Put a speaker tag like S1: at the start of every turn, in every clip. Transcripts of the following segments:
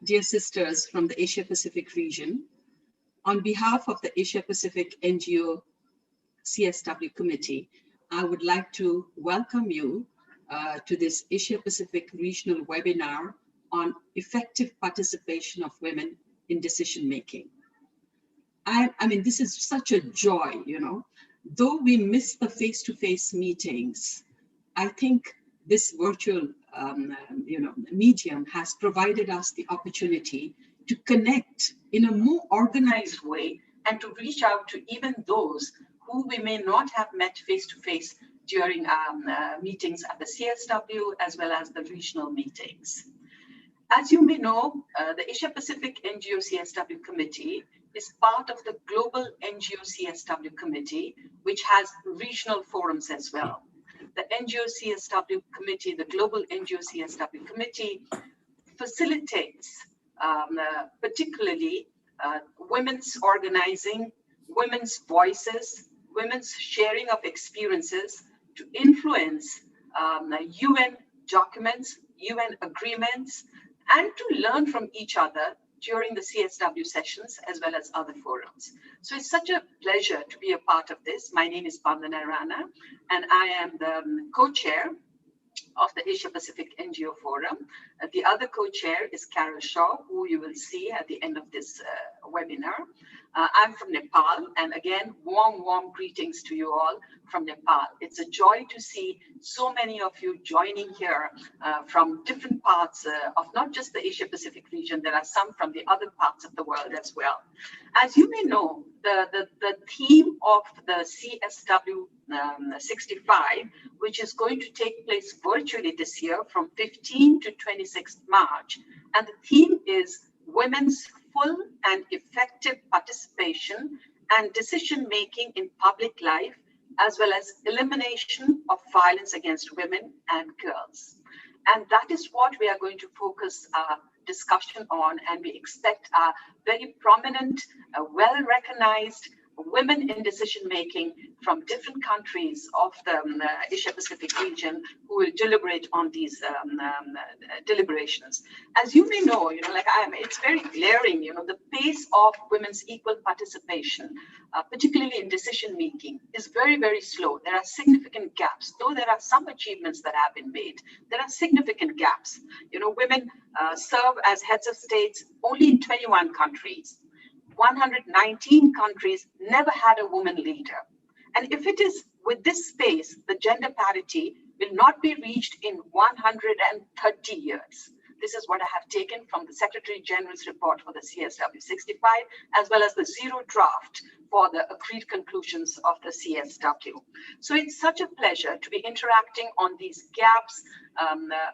S1: dear sisters from the Asia Pacific region, on behalf of the Asia Pacific NGO CSW Committee, I would like to welcome you to this Asia Pacific regional webinar on effective participation of women in decision making. I mean, this is such a joy, you know. Though we miss the face-to-face meetings, I think this virtual medium has provided us the opportunity to connect in a more organized way and to reach out to even those who we may not have met face-to-face during meetings at the CSW as well as the regional meetings. As you may know, the Asia Pacific NGO CSW Committee is part of the Global NGO CSW Committee, which has regional forums as well. The NGO CSW Committee, the Global NGO CSW Committee, facilitates particularly women's organizing, women's voices, women's sharing of experiences to influence UN documents, UN agreements, and to learn from each other during the CSW sessions as well as other forums. So it's such a pleasure to be a part of this. My name is Vandana Rana, and I am the co-chair of the Asia Pacific NGO Forum. The other co-chair is Carol Shaw, who you will see at the end of this webinar. I'm from Nepal, and again, warm greetings to you all from Nepal. It's a joy to see so many of you joining here from different parts of not just the Asia Pacific region. There are some from the other parts of the world as well. As you may know, the theme of the CSW 65, which is going to take place virtually this year from 15 to 26 March, and the theme is Women's Full and Effective Participation and Decision-Making in Public Life, as well as Elimination of Violence Against Women and Girls. And that is what we are going to focus our discussion on, and we expect a very prominent, well-recognized women in decision-making from different countries of the Asia Pacific region who will deliberate on these deliberations. As you may know, it's very glaring, the pace of women's equal participation, particularly in decision-making, is very, very slow. There are significant gaps. Though there are some achievements that have been made, there are significant gaps. Women serve as heads of states only in 21 countries. 119 countries never had a woman leader. And if it is with this space, the gender parity will not be reached in 130 years. This is what I have taken from the Secretary General's report for the CSW 65, as well as the zero draft for the agreed conclusions of the CSW. So it's such a pleasure to be interacting on these gaps,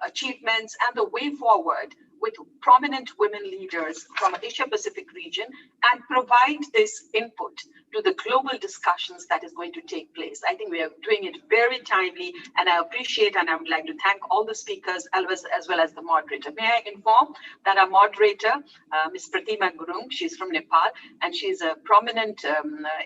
S1: achievements, and the way forward with prominent women leaders from Asia Pacific region and provide this input to the global discussions that is going to take place. I think we are doing it very timely, and I appreciate and I would like to thank all the speakers as well as the moderator. May I inform that our moderator, Ms. Pratima Gurung, she's from Nepal, and she's a prominent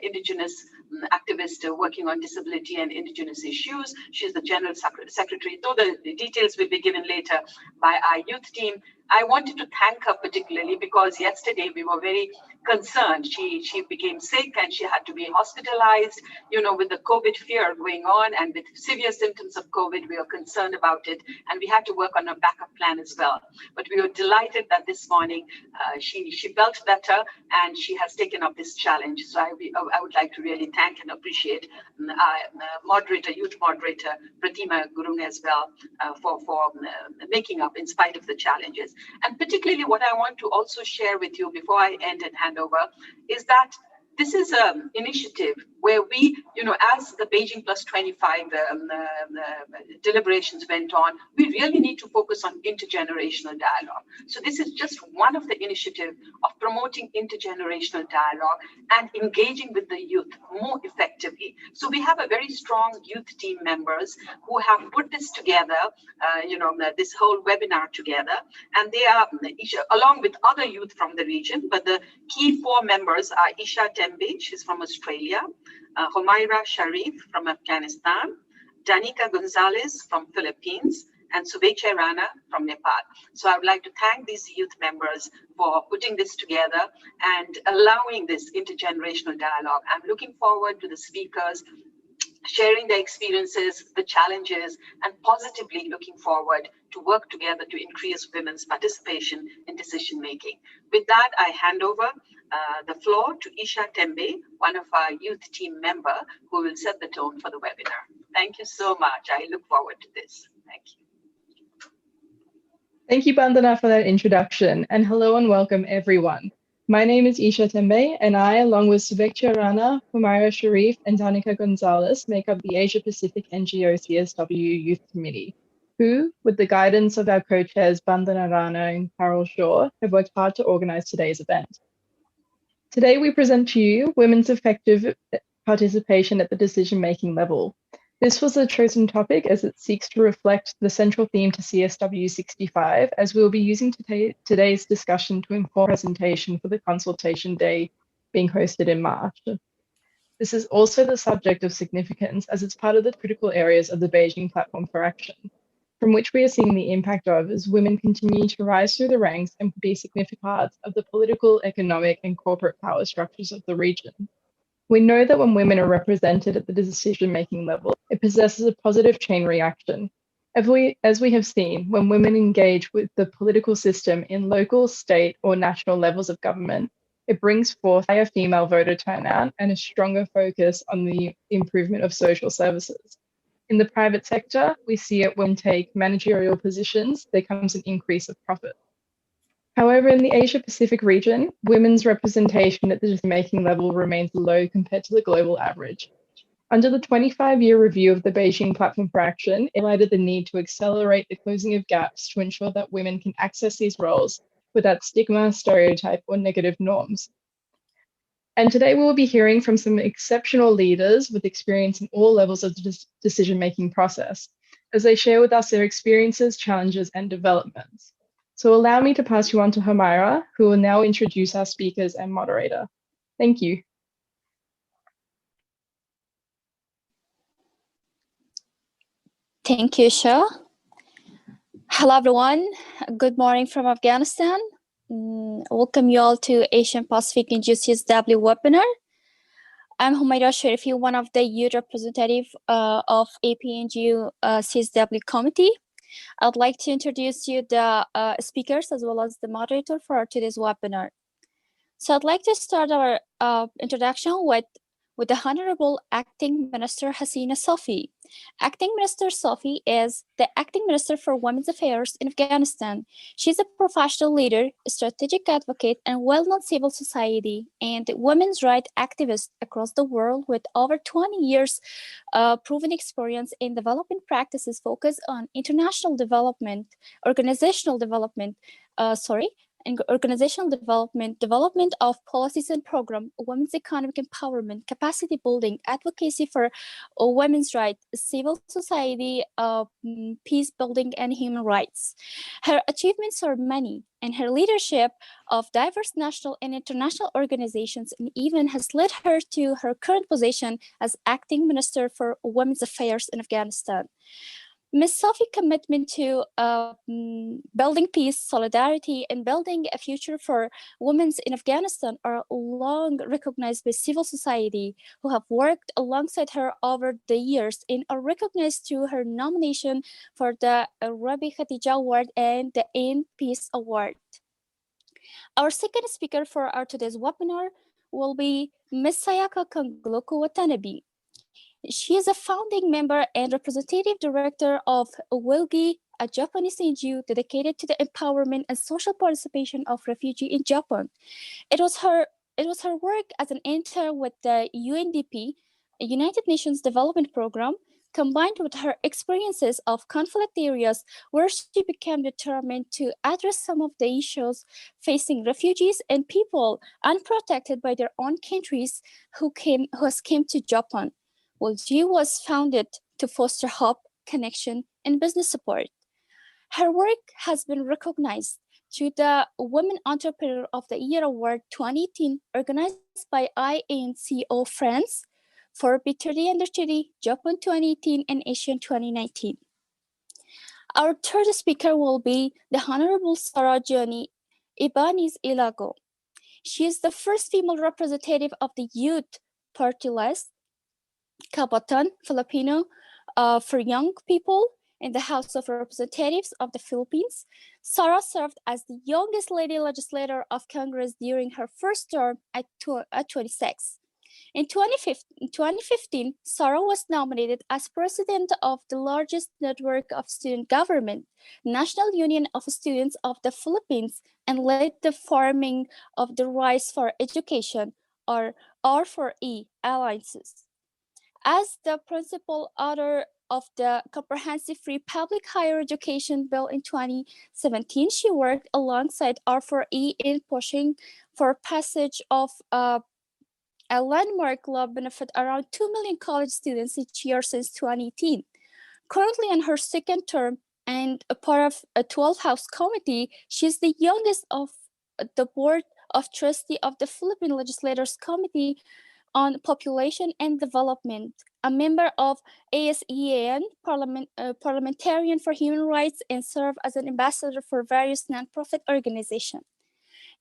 S1: Indigenous activist working on disability and Indigenous issues. She's the General Secretary, though the details will be given later by our youth team. I wanted to thank her particularly because yesterday we were very concerned. She became sick and she had to be hospitalized, with the COVID fear going on and with severe symptoms of COVID, we were concerned about it, and we had to work on a backup plan as well. But we were delighted that this morning she felt better and she has taken up this challenge. So I would like to really thank and appreciate our youth moderator, Pratima Gurung as well, for making up in spite of the challenges. And particularly what I want to also share with you before I end and hand over is that this is an initiative where we, as the Beijing Plus 25 deliberations went on, we really need to focus on intergenerational dialogue. So this is just one of the initiatives of promoting intergenerational dialogue and engaging with the youth more effectively. So we have a very strong youth team members who have put this together, this whole webinar together, and they are, along with other youth from the region, but the key 4 members are Isha Tembe, she's from Australia, Humaira Sharif from Afghanistan, Danica Gonzalez from Philippines, and Subecha Rana from Nepal. So I would like to thank these youth members for putting this together and allowing this intergenerational dialogue. I'm looking forward to the speakers sharing their experiences, the challenges, and positively looking forward to work together to increase women's participation in decision making. With that, I hand over the floor to Isha Tembe, one of our youth team member, who will set the tone for the webinar. Thank you so much. I look forward to this. Thank you.
S2: Thank you, Bandana, for that introduction, and hello and welcome everyone. My name is Isha Tembe, and I, along with Subekcha Rana, Humaira Sharif, and Danica Gonzalez, make up the Asia Pacific NGO CSW Youth Committee, who, with the guidance of our co-chairs Bandana Rana and Carol Shaw, have worked hard to organize today's event. Today, we present to you women's effective participation at the decision-making level. This was a chosen topic as it seeks to reflect the central theme to CSW 65, as we will be using today's discussion to inform presentation for the consultation day being hosted in March. This is also the subject of significance as it's part of the critical areas of the Beijing Platform for Action, from which we are seeing the impact of as women continue to rise through the ranks and be significant parts of the political, economic, and corporate power structures of the region. We know that when women are represented at the decision-making level, it possesses a positive chain reaction. As we have seen, when women engage with the political system in local, state, or national levels of government, it brings forth higher female voter turnout and a stronger focus on the improvement of social services. In the private sector, we see it when take managerial positions, there comes an increase of profit. However, in the Asia-Pacific region, women's representation at the decision-making level remains low compared to the global average. Under the 25-year review of the Beijing Platform for Action, it highlighted the need to accelerate the closing of gaps to ensure that women can access these roles without stigma, stereotype, or negative norms. And today we will be hearing from some exceptional leaders with experience in all levels of the decision-making process, as they share with us their experiences, challenges, and developments. So allow me to pass you on to Humaira, who will now introduce our speakers and moderator. Thank you.
S3: Thank you, Isha. Hello, everyone. Good morning from Afghanistan. Welcome you all to Asian Pacific NGO CSW webinar. I'm Humaira Sharifi, one of the youth representative of APNGO CSW committee. I'd like to introduce you the speakers as well as the moderator for today's webinar. So I'd like to start our introduction with the Honorable Acting Minister Hasina Safi. Acting Minister Safi is the Acting Minister for Women's Affairs in Afghanistan. She's a professional leader, strategic advocate, and well-known civil society and women's rights activist across the world with over 20 years proven experience in development practices focused on international development, organizational development development of policies and programs, women's economic empowerment, capacity building, advocacy for women's rights, civil society, peace building, and human rights. Her achievements are many, and her leadership of diverse national and international organizations and even has led her to her current position as Acting Minister for Women's Affairs in Afghanistan. Ms. Safi's commitment to building peace, solidarity, and building a future for women in Afghanistan are long recognized by civil society who have worked alongside her over the years and are recognized through her nomination for the Rabi Khatija Award and the AIM Peace Award. Our second speaker for our today's webinar will be Ms. Sayaka Watanabe. She is a founding member and representative director of WELgee, a Japanese NGO dedicated to the empowerment and social participation of refugees in Japan. It was her work as an intern with the UNDP, a United Nations Development Program, combined with her experiences of conflict areas where she became determined to address some of the issues facing refugees and people unprotected by their own countries who has came to Japan. WELgee was founded to foster hope, connection, and business support. Her work has been recognized through the Women Entrepreneur of the Year Award 2018, organized by INCO France for B30 Under 30, Japan 2018, and Asian 2019. Our third speaker will be the Honorable Sarah Johnny Ibanez Elago. She is the first female representative of the Youth Party List, Kabatan, Filipino, for young people in the House of Representatives of the Philippines. Sarah served as the youngest lady legislator of Congress during her first term at 26. In 2015, Sarah was nominated as president of the largest network of student government, National Union of Students of the Philippines, and led the forming of the Rise for Education, or R4E alliances. As the principal author of the Comprehensive Free Public Higher Education Bill in 2017, she worked alongside R4E in pushing for passage of a landmark law benefit around 2 million college students each year since 2018. Currently in her second term and a part of a 12th House Committee, she is the youngest of the Board of Trustees of the Philippine Legislators Committee on Population and Development, a member of ASEAN, Parliamentarian for Human Rights, and served as an ambassador for various nonprofit organizations.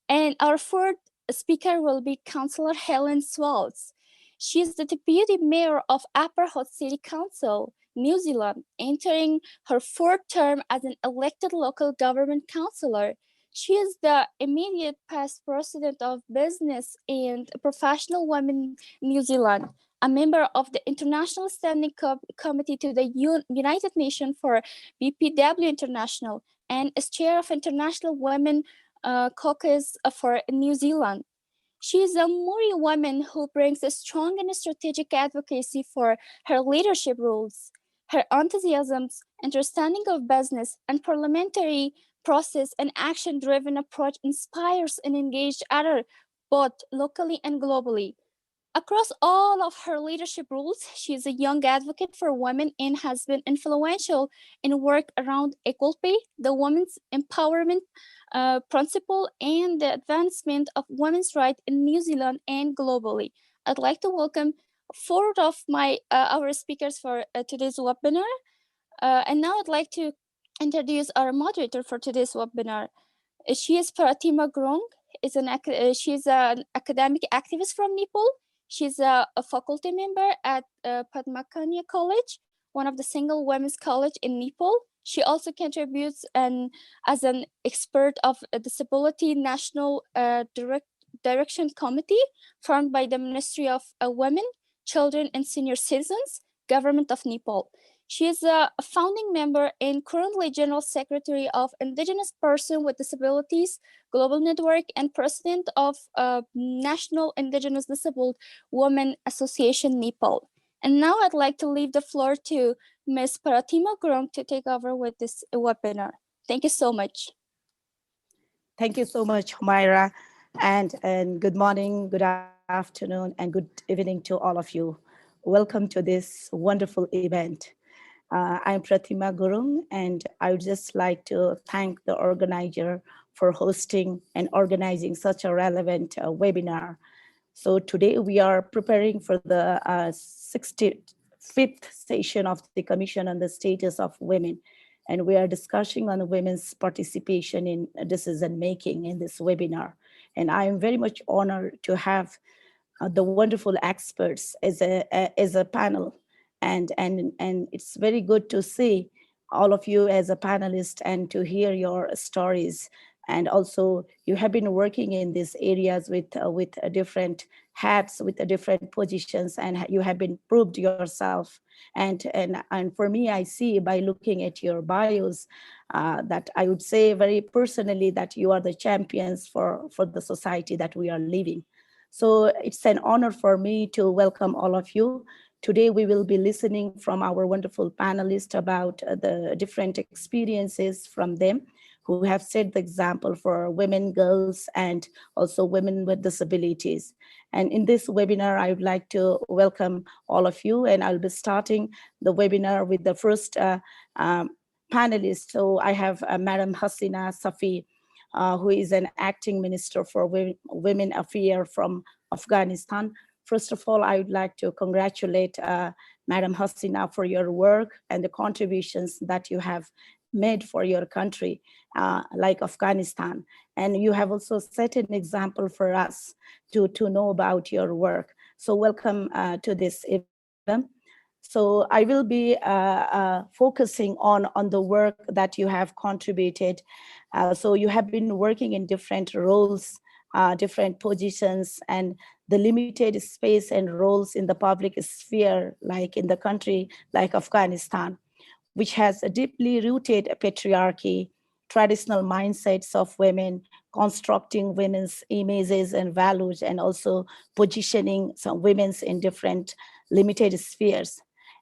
S3: And our fourth speaker will be Councillor Hellen Swales. She is the Deputy Mayor of Upper Hutt City Council, New Zealand, entering her fourth term as an elected local government councillor. She is the immediate past president of Business and Professional Women New Zealand, a member of the International Standing Committee to the United Nations for BPW International, and is chair of International Women Caucus for New Zealand. She is a Maori woman who brings a strong and strategic advocacy for her leadership roles. Her enthusiasms, understanding of business, and parliamentary process and action-driven approach inspires and engages others both locally and globally. Across all of her leadership roles, she is a young advocate for women and has been influential in work around equal pay, the women's empowerment principle, and the advancement of women's rights in New Zealand and globally. I'd like to welcome four of our speakers for today's webinar. And now I'd like to introduce our moderator for today's webinar. She is Pratima Gurung. She's an academic activist from Nepal. She's a faculty member at Padmakania College, one of the single women's college in Nepal. She also contributes as an expert of a Disability National Direction Committee formed by the Ministry of Women, Children and Senior Citizens, Government of Nepal. She is a founding member and currently General Secretary of Indigenous Person with Disabilities Global Network and President of National Indigenous Disabled Women Association Nepal. And now I'd like to leave the floor to Ms. Pratima Gurung to take over with this webinar. Thank you so much.
S4: Thank you so much, Humaira, and good morning, good afternoon, and good evening to all of you. Welcome to this wonderful event. I'm Pratima Gurung, and I would just like to thank the organizer for hosting and organizing such a relevant webinar. So today we are preparing for the 65th session of the Commission on the Status of Women, and we are discussing on women's participation in decision-making in this webinar. And I am very much honored to have the wonderful experts as a panel. And it's very good to see all of you as a panelist and to hear your stories. And also you have been working in these areas with different hats, with the different positions, and you have been proved yourself. And for me, I see by looking at your bios that I would say very personally that you are the champions for the society that we are living. So it's an honor for me to welcome all of you. Today, we will be listening from our wonderful panelists about the different experiences from them who have set the example for women, girls, and also women with disabilities. And in this webinar, I would like to welcome all of you, and I'll be starting the webinar with the first panelist. So I have Madam Hasina Safi, who is an acting minister for women affairs from Afghanistan. First of all, I would like to congratulate Madam Hasina for your work and the contributions that you have made for your country, like Afghanistan. And you have also set an example for us to know about your work. So welcome to this event. So I will be focusing on the work that you have contributed. So you have been working in different roles, different positions, and the limited space and roles in the public sphere, like in the country like Afghanistan, which has a deeply rooted patriarchy, traditional mindsets of women, constructing women's images and values, and also positioning some women's in different limited spheres.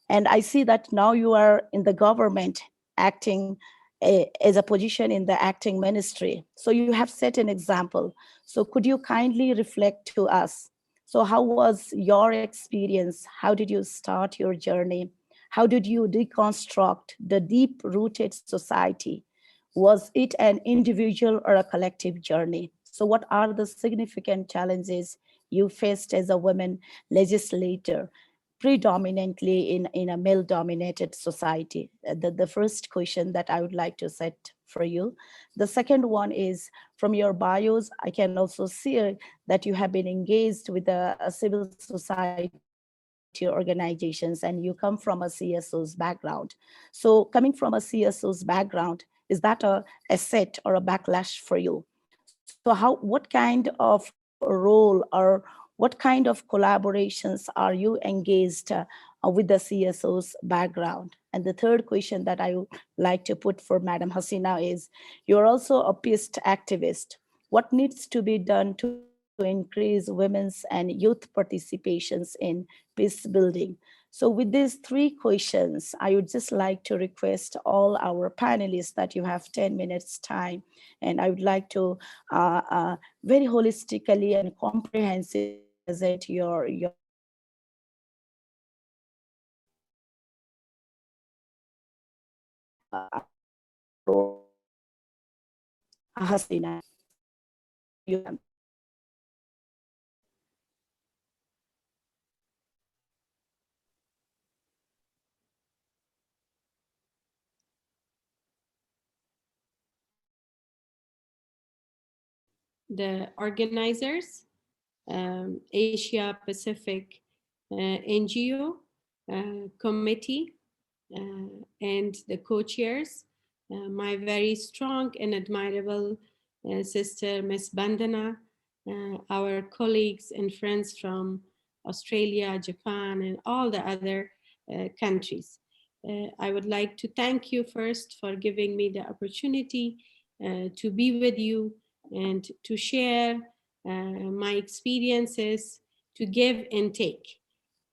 S4: And I see that now you are in the government acting as a position in the acting ministry. So you have set an example. So could you kindly reflect to us? So how was your experience? How did you start your journey? How did you deconstruct the deep-rooted society? Was it an individual or a collective journey? So what are the significant challenges you faced as a woman legislator, predominantly in a male-dominated society? The first question that I would like to set for you. The second one is, from your bios, I can also see that you have been engaged with a civil society organizations, and you come from a CSO's background. So coming from a CSO's background, is that a asset or a backlash for you? So what kind of role or what kind of collaborations are you engaged with the CSO's background? And the third question that I would like to put for Madam Hasina is, you're also a peace activist. What needs to be done to increase women's and youth participations in peace building? So with these three questions, I would just like to request all our panelists that you have 10 minutes time. And I would like to very holistically and comprehensively present your Hasina.
S5: The organizers, Asia Pacific NGO committee, and the co-chairs, my very strong and admirable sister, Miss Bandana, our colleagues and friends from Australia, Japan, and all the other countries. I would like to thank you first for giving me the opportunity to be with you and to share my experiences, to give and take,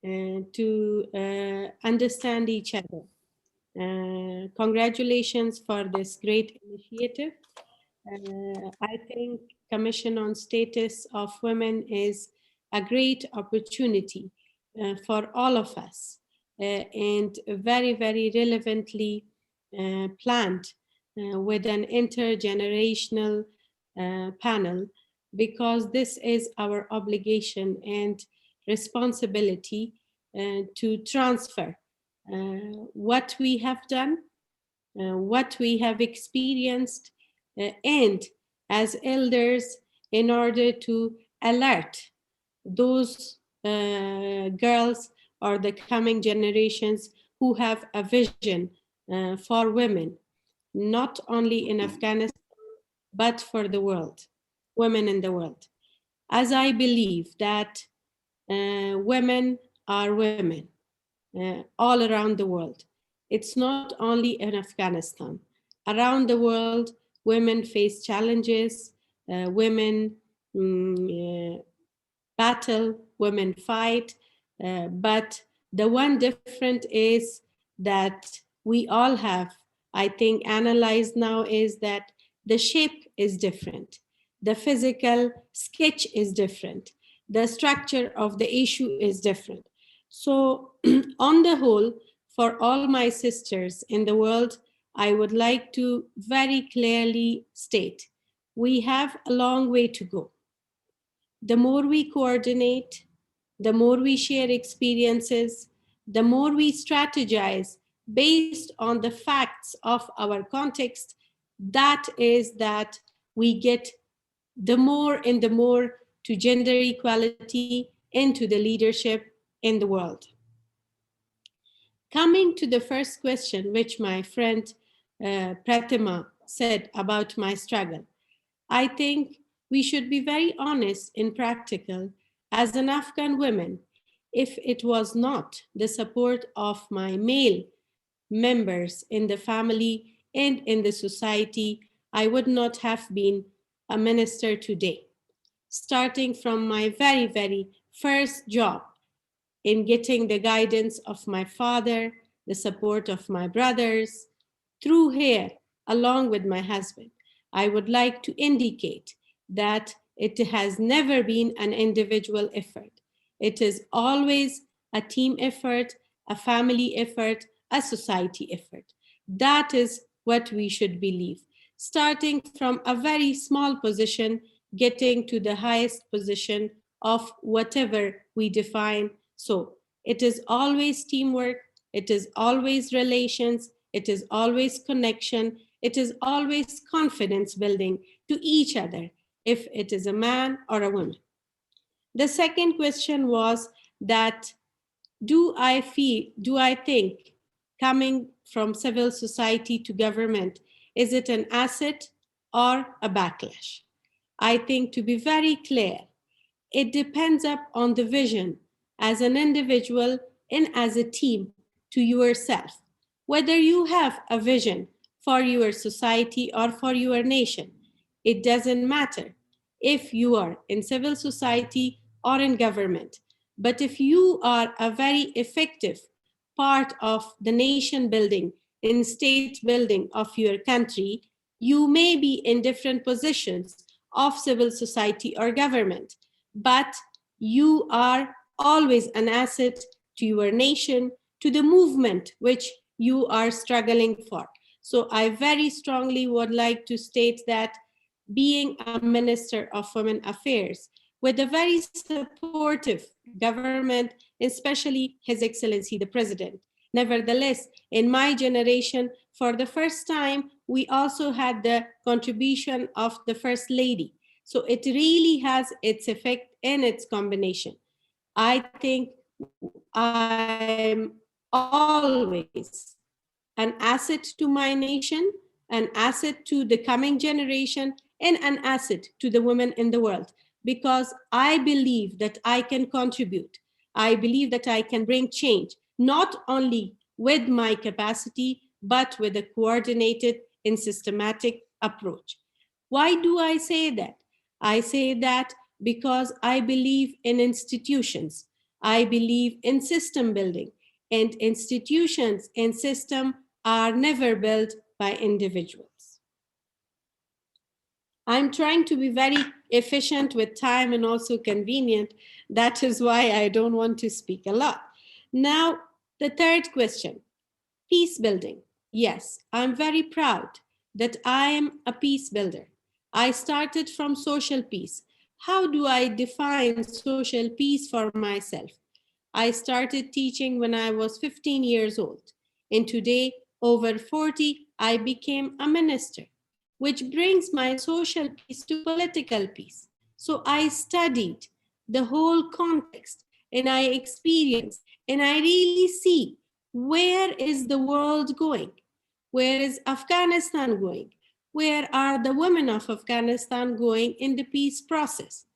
S5: to understand each other. Congratulations for this great initiative. I think Commission on Status of Women is a great opportunity for all of us, and very, very relevantly planned with an intergenerational panel, because this is our obligation and responsibility to transfer what we have done, what we have experienced, and as elders, in order to alert those girls or the coming generations who have a vision for women, not only in Afghanistan, but for the world, women in the world. As I believe that women are women all around the world. It's not only in Afghanistan. Around the world, women face challenges, women battle, women fight, but the one different is that we all have, I think, analyzed now is that the shape is different. The physical sketch is different. The structure of the issue is different. So on the whole, for all my sisters in the world, I would like to very clearly state, we have a long way to go. The more we coordinate, the more we share experiences, the more we strategize, based on the facts of our context, that is that we get the more and the more to gender equality into the leadership in the world. Coming to the first question, which my friend Pratima said about my struggle, I think we should be very honest and practical as an Afghan woman. If it was not the support of my male members in the family and in the society, I would not have been a minister today. Starting from my very, very first job in getting the guidance of my father, the support of my brothers, through here, along with my husband, I would like to indicate that it has never been an individual effort. It is always a team effort, a family effort, a society effort. That is what we should believe. Starting from a very small position, getting to the highest position of whatever we define. So it is always teamwork, it is always relations, it is always connection, it is always confidence building to each other, if it is a man or a woman. The second question was that, do I think coming from civil society to government, is it an asset or a backlash? I think, to be very clear, it depends on the vision as an individual and as a team to yourself. Whether you have a vision for your society or for your nation, it doesn't matter if you are in civil society or in government. But if you are a very effective part of the nation building, in state building of your country, you may be in different positions of civil society or government, but you are always an asset to your nation, to the movement which you are struggling for. So I very strongly would like to state that being a Minister of Women Affairs with a very supportive government, especially His Excellency the President. Nevertheless, in my generation, for the first time, we also had the contribution of the First Lady. So it really has its effect and its combination. I think I'm always an asset to my nation, an asset to the coming generation, and an asset to the women in the world, because I believe that I can contribute. I believe that I can bring change, not only with my capacity, but with a coordinated and systematic approach. Why do I say that? I say that because I believe in institutions. I believe in system building, and institutions and system are never built by individuals. I'm trying to be very efficient with time and also convenient. That is why I don't want to speak a lot. Now, the third question, peace building. Yes, I'm very proud that I am a peace builder. I started from social peace. How do I define social peace for myself? I started teaching when I was 15 years old. And today, over 40, I became a minister, which brings my social peace to political peace. So I studied the whole context and I experienced and I really see where is the world going? Where is Afghanistan going? Where are the women of Afghanistan going in the peace process?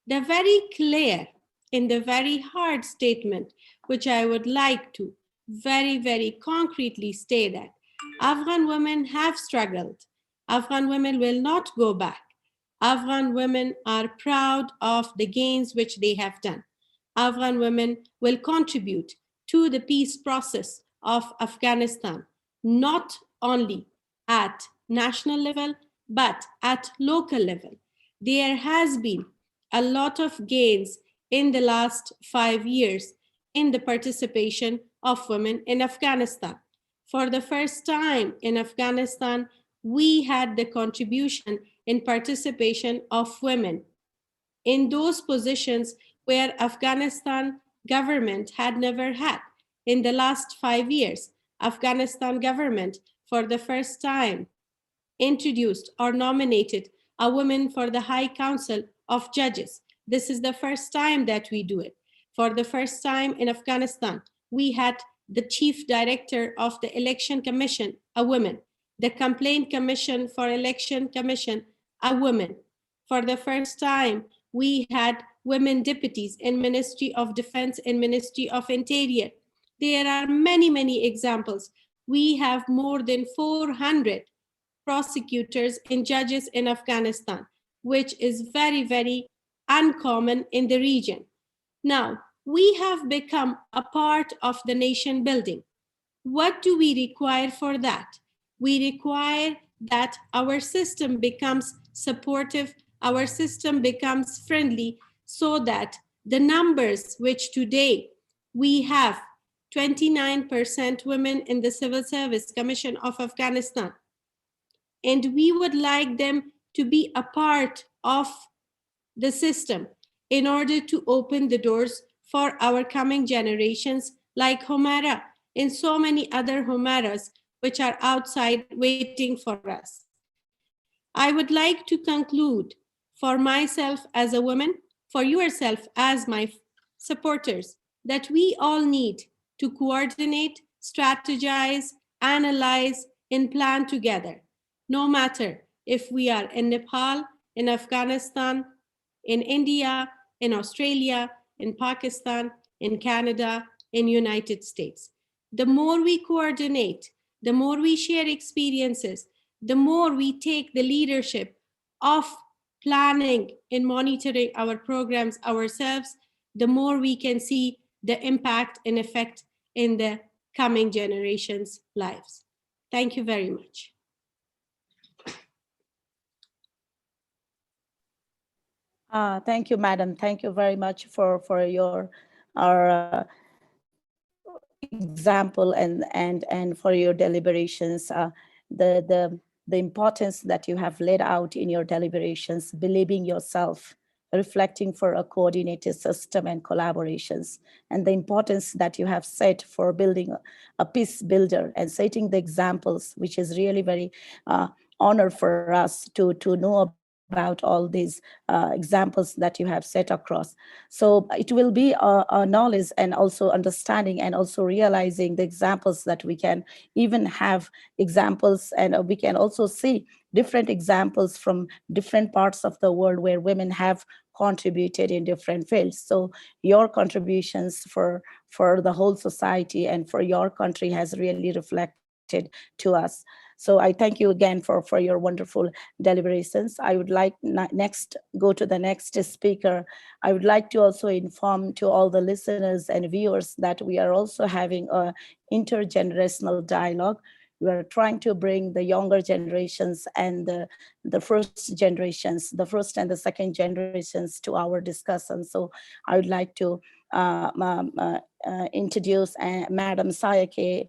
S5: The very clear and the very hard statement, which I would like to very, very concretely state that Afghan women have struggled. Afghan women will not go back. Afghan women are proud of the gains which they have done. Afghan women will contribute to the peace process of Afghanistan, not only at national level, but at local level. There has been a lot of gains in the last 5 years in the participation of women in Afghanistan. For the first time in Afghanistan, we had the contribution and participation of women in those positions where Afghanistan government had never had in the last 5 years. Afghanistan government for the first time introduced or nominated a woman for the High Council of Judges. This is the first time that we do it. For the first time in Afghanistan, we had the chief director of the Election Commission, a woman. The Complaint Commission for Election Commission, a woman. For the first time, we had women deputies in Ministry of Defense and Ministry of Interior. There are many, many examples. We have more than 400 prosecutors and judges in Afghanistan, which is very, very uncommon in the region. Now, we have become a part of the nation building. What do we require for that? We require that our system becomes supportive, our system becomes friendly, so that the numbers which today we have 29% women in the Civil Service Commission of Afghanistan, and we would like them to be a part of the system in order to open the doors for our coming generations like Homara and so many other Homaras which are outside waiting for us. I would like to conclude for myself as a woman, for yourself as my supporters, that we all need to coordinate, strategize, analyze, and plan together. No matter if we are in Nepal, in Afghanistan, in India, in Australia, in Pakistan, in Canada, in United States. The more we coordinate, the more we share experiences, the more we take the leadership of planning and monitoring our programs ourselves, the more we can see the impact and effect in the coming generations' lives. Thank you very much.
S4: Thank you, Madam. Thank you very much for your example and for your deliberations. The importance that you have laid out in your deliberations, believing yourself, reflecting for a coordinated system and collaborations, and the importance that you have set for building a peace builder and setting the examples, which is really very honor for us to know about all these examples that you have set across. So it will be a knowledge and also understanding and also realizing the examples that we can even have examples, and we can also see different examples from different parts of the world where women have contributed in different fields. So your contributions for the whole society and for your country has really reflected to us. So I thank you again for your wonderful deliberations. I would like next go to the next speaker. I would like to also inform to all the listeners and viewers that we are also having a intergenerational dialogue. We are trying to bring the younger generations and the first generations, the first and the second generations to our discussion. So I would like to introduce Madam Sayaka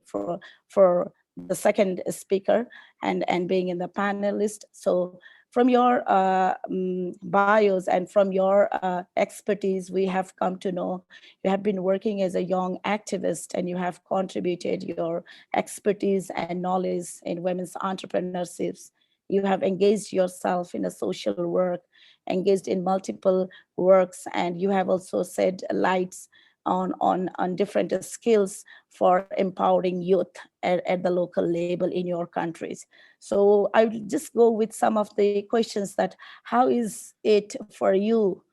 S4: for the second speaker and being in the panelist. So from your bios and from your expertise, we have come to know you have been working as a young activist and you have contributed your expertise and knowledge in women's entrepreneurships. You have engaged yourself in a social work, engaged in multiple works, and you have also shed lights on different skills for empowering youth at the local level in your countries. So I will just go with some of the questions that how is it for you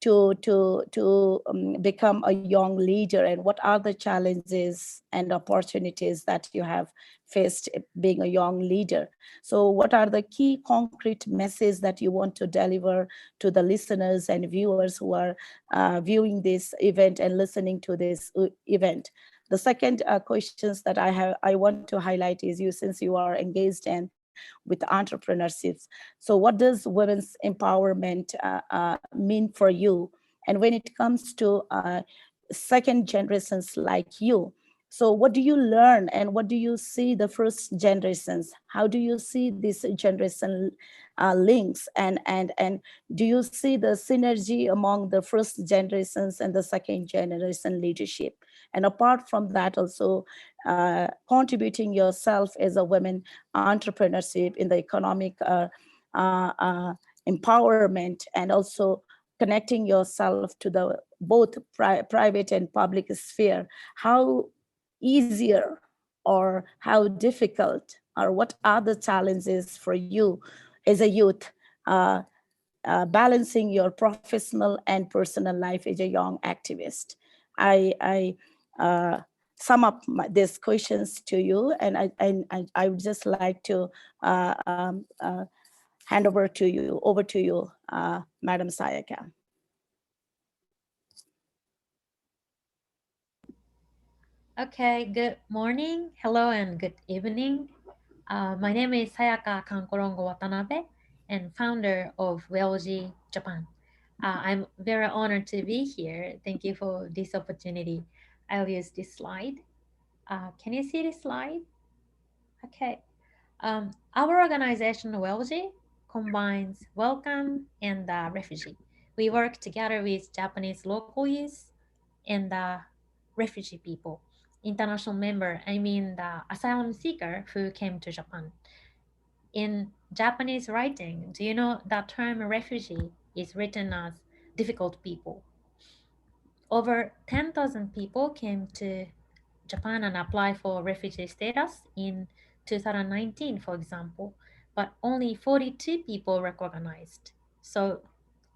S4: to become a young leader, and what are the challenges and opportunities that you have faced being a young leader? So what are the key concrete messages that you want to deliver to the listeners and viewers who are viewing this event and listening to this event? The second questions that I want to highlight is since you are engaged in with entrepreneurships. So what does women's empowerment mean for you? And when it comes to second generations like you, so what do you learn and what do you see the first generations? How do you see this generation links, and do you see the synergy among the first generations and the second generation leadership? And apart from that, also contributing yourself as a women entrepreneurship in the economic empowerment, and also connecting yourself to the both private and public sphere. How easier or how difficult, or what are the challenges for you as a youth, balancing your professional and personal life as a young activist? I sum up these questions to you, and I would just like to hand over to you, Madam Sayaka.
S6: Okay, good morning, hello, and good evening. My name is Sayaka Kankolonge Watanabe, and founder of WELgee Japan. I'm very honored to be here. Thank you for this opportunity. I'll use this slide. Can you see this slide? Okay. Our organization WELgee combines welcome and refugee. We work together with Japanese local youth and refugee people. International member, I mean the asylum seeker who came to Japan. In Japanese writing, do you know that term refugee is written as difficult people? Over 10,000 people came to Japan and applied for refugee status in 2019, for example, but only 42 people recognized. So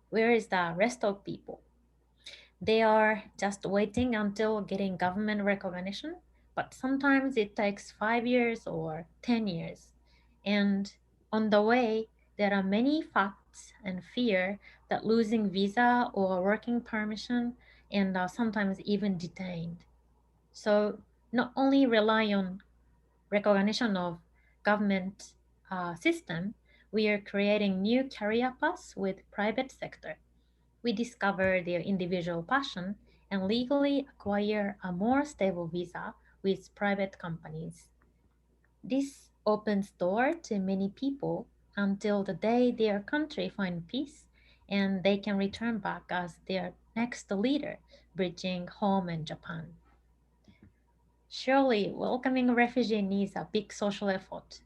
S6: where is the rest of people? They are just waiting until getting government recognition, but sometimes it takes 5 years or 10 years. And on the way, there are many facts and fear that losing visa or working permission, and sometimes even detained. So not only rely on recognition of government system, we are creating new career paths with private sector. We discover their individual passion and legally acquire a more stable visa with private companies. This opens door to many people until the day their country find peace and they can return back as their next leader, bridging home and Japan. Surely welcoming a refugee needs a big social effort,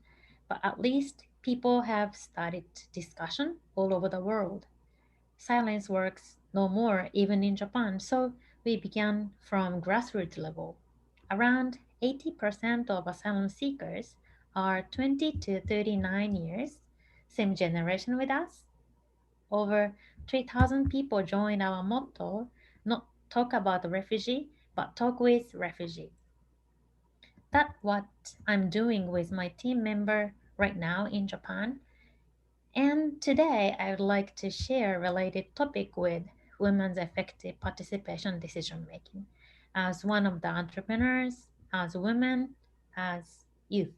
S6: but at least people have started discussion all over the world. Silence works no more even in Japan, so we began from grassroots level. Around 80% of asylum seekers are 20 to 39 years, same generation with us. Over 3,000 people joined our motto, not talk about the refugee, but talk with refugee. That's what I'm doing with my team member right now in Japan. And today I would like to share a related topic with women's effective participation decision making as one of the entrepreneurs, as women, as youth.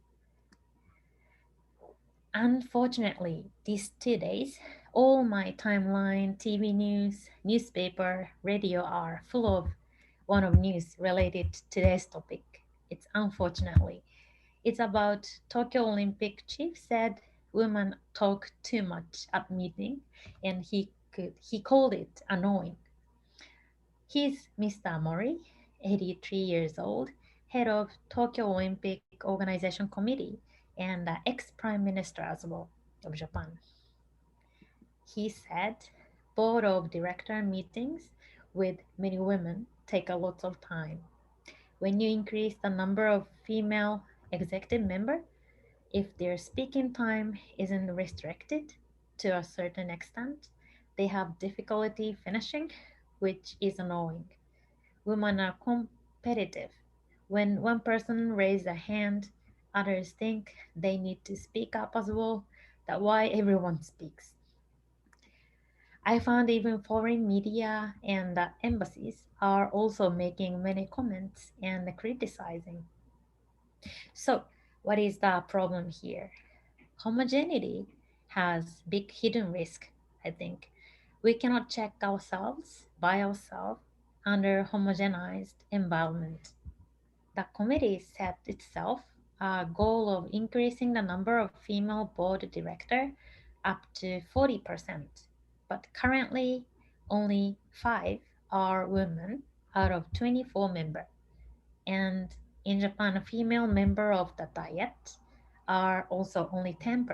S6: Unfortunately, these 2 days, all my timeline, TV news, newspaper, radio are full of one of news related to today's topic. It's unfortunately. It's about Tokyo Olympic chief said women talk too much at meeting and he called it annoying. He's Mr. Mori, 83 years old, head of Tokyo Olympic Organization Committee and ex-prime minister as well of Japan. He said board of director meetings with many women take a lot of time. When you increase the number of female executive member, if their speaking time isn't restricted to a certain extent, they have difficulty finishing, which is annoying. Women are competitive. When one person raises a hand, others think they need to speak up as well. That's why everyone speaks. I found even foreign media and embassies are also making many comments and criticizing. So, what is the problem here? Homogeneity has big hidden risk, I think. We cannot check ourselves by ourselves under homogenized environment. The committee set itself a goal of increasing the number of female board director up to 40%, but currently only 5 are women out of 24 members. And in Japan, a female member of the Diet are also only 10%.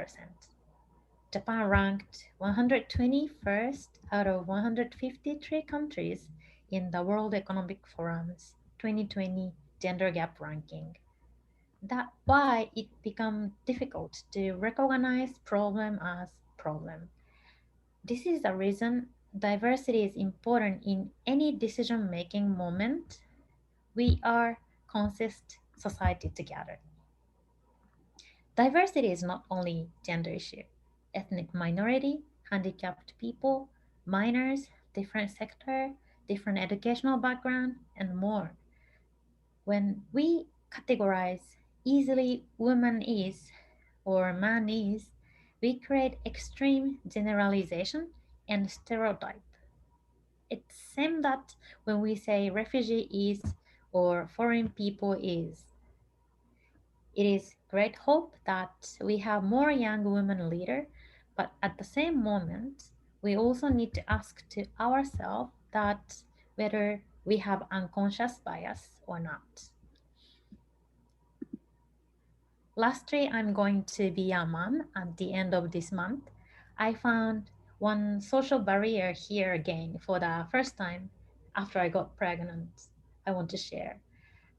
S6: Japan ranked 121st out of 153 countries in the World Economic Forum's 2020 gender gap ranking. That's why it becomes difficult to recognize problem as problem. This is the reason diversity is important in any decision-making moment. We are consist society together. Diversity is not only gender issue. Ethnic minority, handicapped people, minors, different sector, different educational background, and more. When we categorize easily woman is or man is, we create extreme generalization and stereotype. It's same that when we say refugee is or foreign people is. It is great hope that we have more young women leaders, but at the same moment, we also need to ask to ourselves that whether we have unconscious bias or not. Lastly, I'm going to be a mom at the end of this month. I found one social barrier here again for the first time after I got pregnant. I want to share.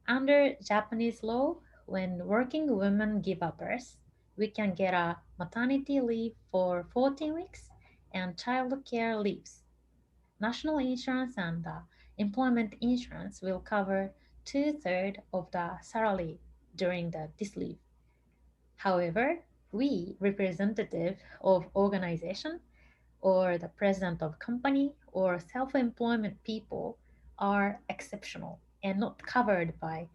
S6: Under Japanese law, when working women give a birth, we can get a maternity leave for 14 weeks and child care leaves. National insurance and employment insurance will cover 2/3 of the salary during this leave. However, we, representative of organization or the president of company or self-employment people, are exceptional and not covered by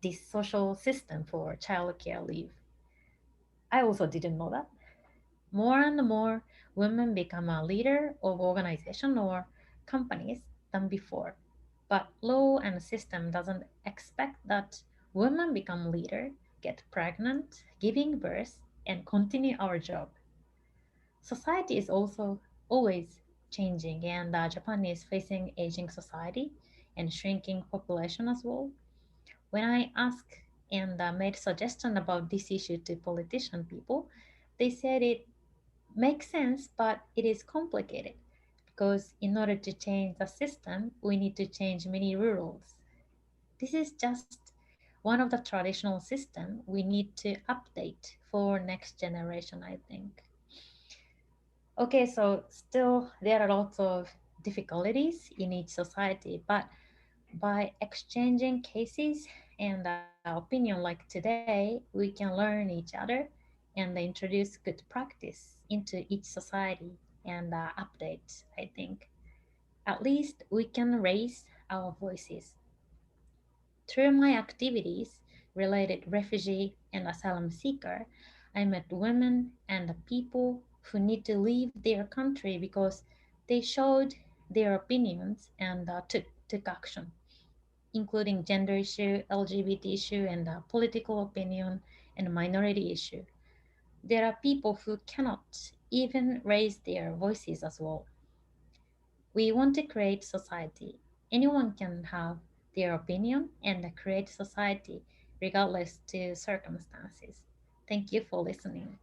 S6: this social system for childcare leave. I also didn't know that. More and more women become a leader of organization or companies than before. But law and system doesn't expect that women become leader, get pregnant, giving birth, and continue our job. Society is also always changing, and Japan is facing aging society and shrinking population as well. When I asked and made suggestion about this issue to politician people, they said it makes sense, but it is complicated because in order to change the system, we need to change many rules. This is just one of the traditional system we need to update for next generation, I think. Okay, so still there are lots of difficulties in each society, but by exchanging cases and opinion like today, we can learn each other and introduce good practice into each society and update, I think. At least we can raise our voices. Through my activities related refugee and asylum seeker, I met women and people who need to leave their country because they showed their opinions and took action, including gender issue, LGBT issue, and political opinion and minority issue. There are people who cannot even raise their voices as well. We want to create society. Anyone can have their opinion and create society regardless to circumstances. Thank you for listening.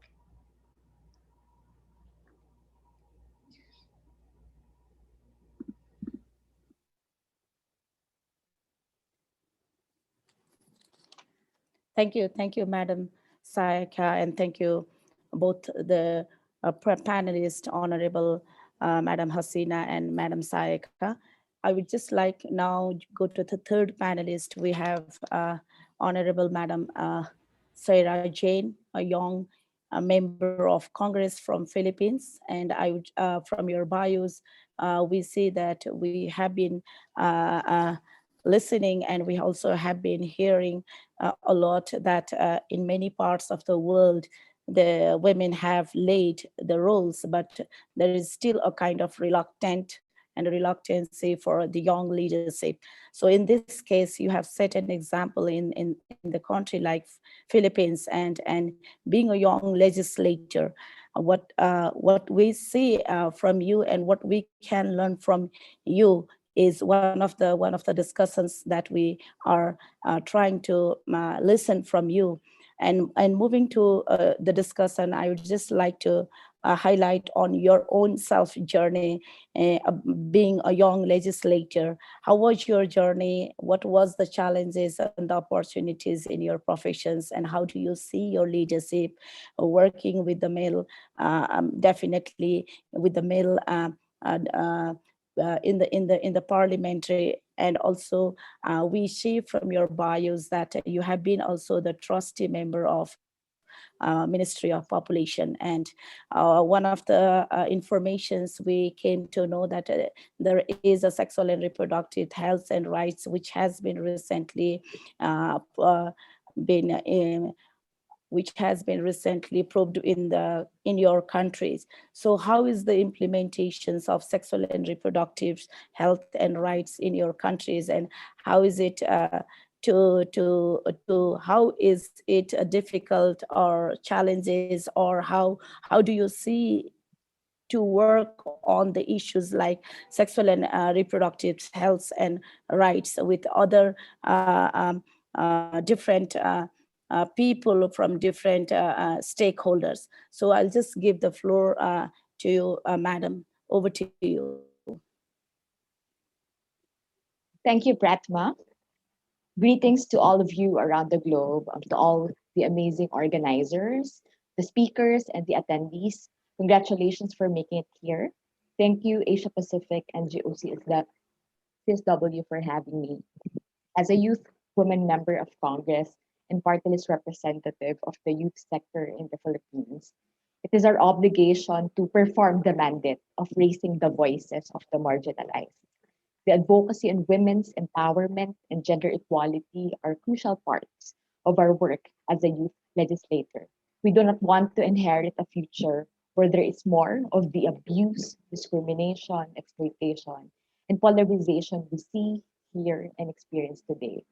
S4: Thank you, Madam Sayaka, and thank you both the panelists, Honorable Madam Hasina and Madam Sayaka. I would just like now go to the third panelist. We have Honorable Madam Sarah Jane, a young member of Congress from Philippines. And I would, from your bios, we see that we have been listening, and we also have been hearing a lot that in many parts of the world, the women have laid the roles, but there is still a kind of reluctancy for the young leadership. So in this case, you have set an example in the country like Philippines, and being a young legislator, what we see from you and what we can learn from you is one of the discussions that we are trying to listen from you. And moving to the discussion, I would just like to highlight on your own self journey, being a young legislator. How was your journey? What was the challenges and the opportunities in your professions? And how do you see your leadership working with the male, definitely with the male in the parliamentary? And also we see from your bios that you have been also the trustee member of Ministry of Population. And one of the informations we came to know that there is a sexual and reproductive health and rights which has been recently proved in your countries. So how is the implementations of sexual and reproductive health and rights in your countries, and how is it how is it difficult or challenges, or how do you see to work on the issues like sexual and reproductive health and rights with other different people from different stakeholders? So I'll just give the floor to you, Madam. Over to you.
S7: Thank you, Pratima. Greetings to all of you around the globe, to all the amazing organizers, the speakers, and the attendees. Congratulations for making it here. Thank you, Asia Pacific NGO CSW, for having me. As a youth woman member of Congress and party list representative of the youth sector in the Philippines, it is our obligation to perform the mandate of raising the voices of the marginalized. The advocacy on women's empowerment and gender equality are crucial parts of our work as a youth legislator. We do not want to inherit a future where there is more of the abuse, discrimination, exploitation, and polarization we see, hear, and experience today.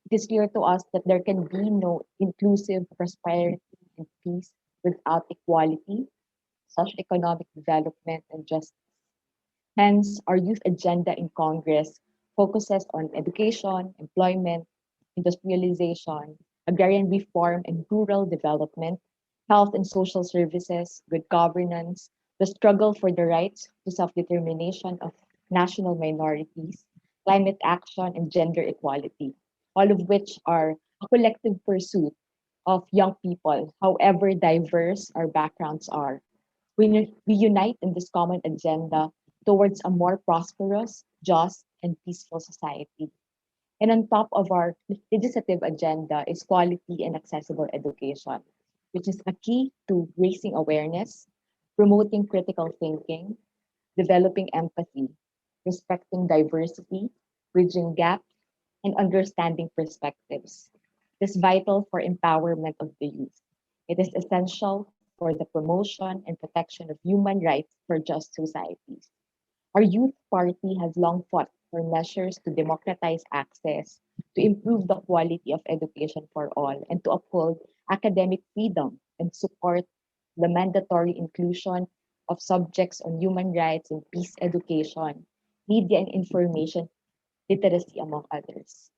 S7: It is clear to us that there can be no inclusive prosperity and peace without equality, socio-economic development, and justice. Hence, our youth agenda in Congress focuses on education, employment, industrialization, agrarian reform and rural development, health and social services, good governance, the struggle for the rights to self-determination of national minorities, climate action, and gender equality, all of which are a collective pursuit of young people, however diverse our backgrounds are. We unite in this common agenda towards a more prosperous, just, and peaceful society. And on top of our legislative agenda is quality and accessible education, which is a key to raising awareness, promoting critical thinking, developing empathy, respecting diversity, bridging gaps, and understanding perspectives. It is vital for empowerment of the youth. It is essential for the promotion and protection of human rights for just societies. Our youth party has long fought for measures to democratize access, to improve the quality of education for all, and to uphold academic freedom and support the mandatory inclusion of subjects on human rights and peace education, media and information literacy, among others.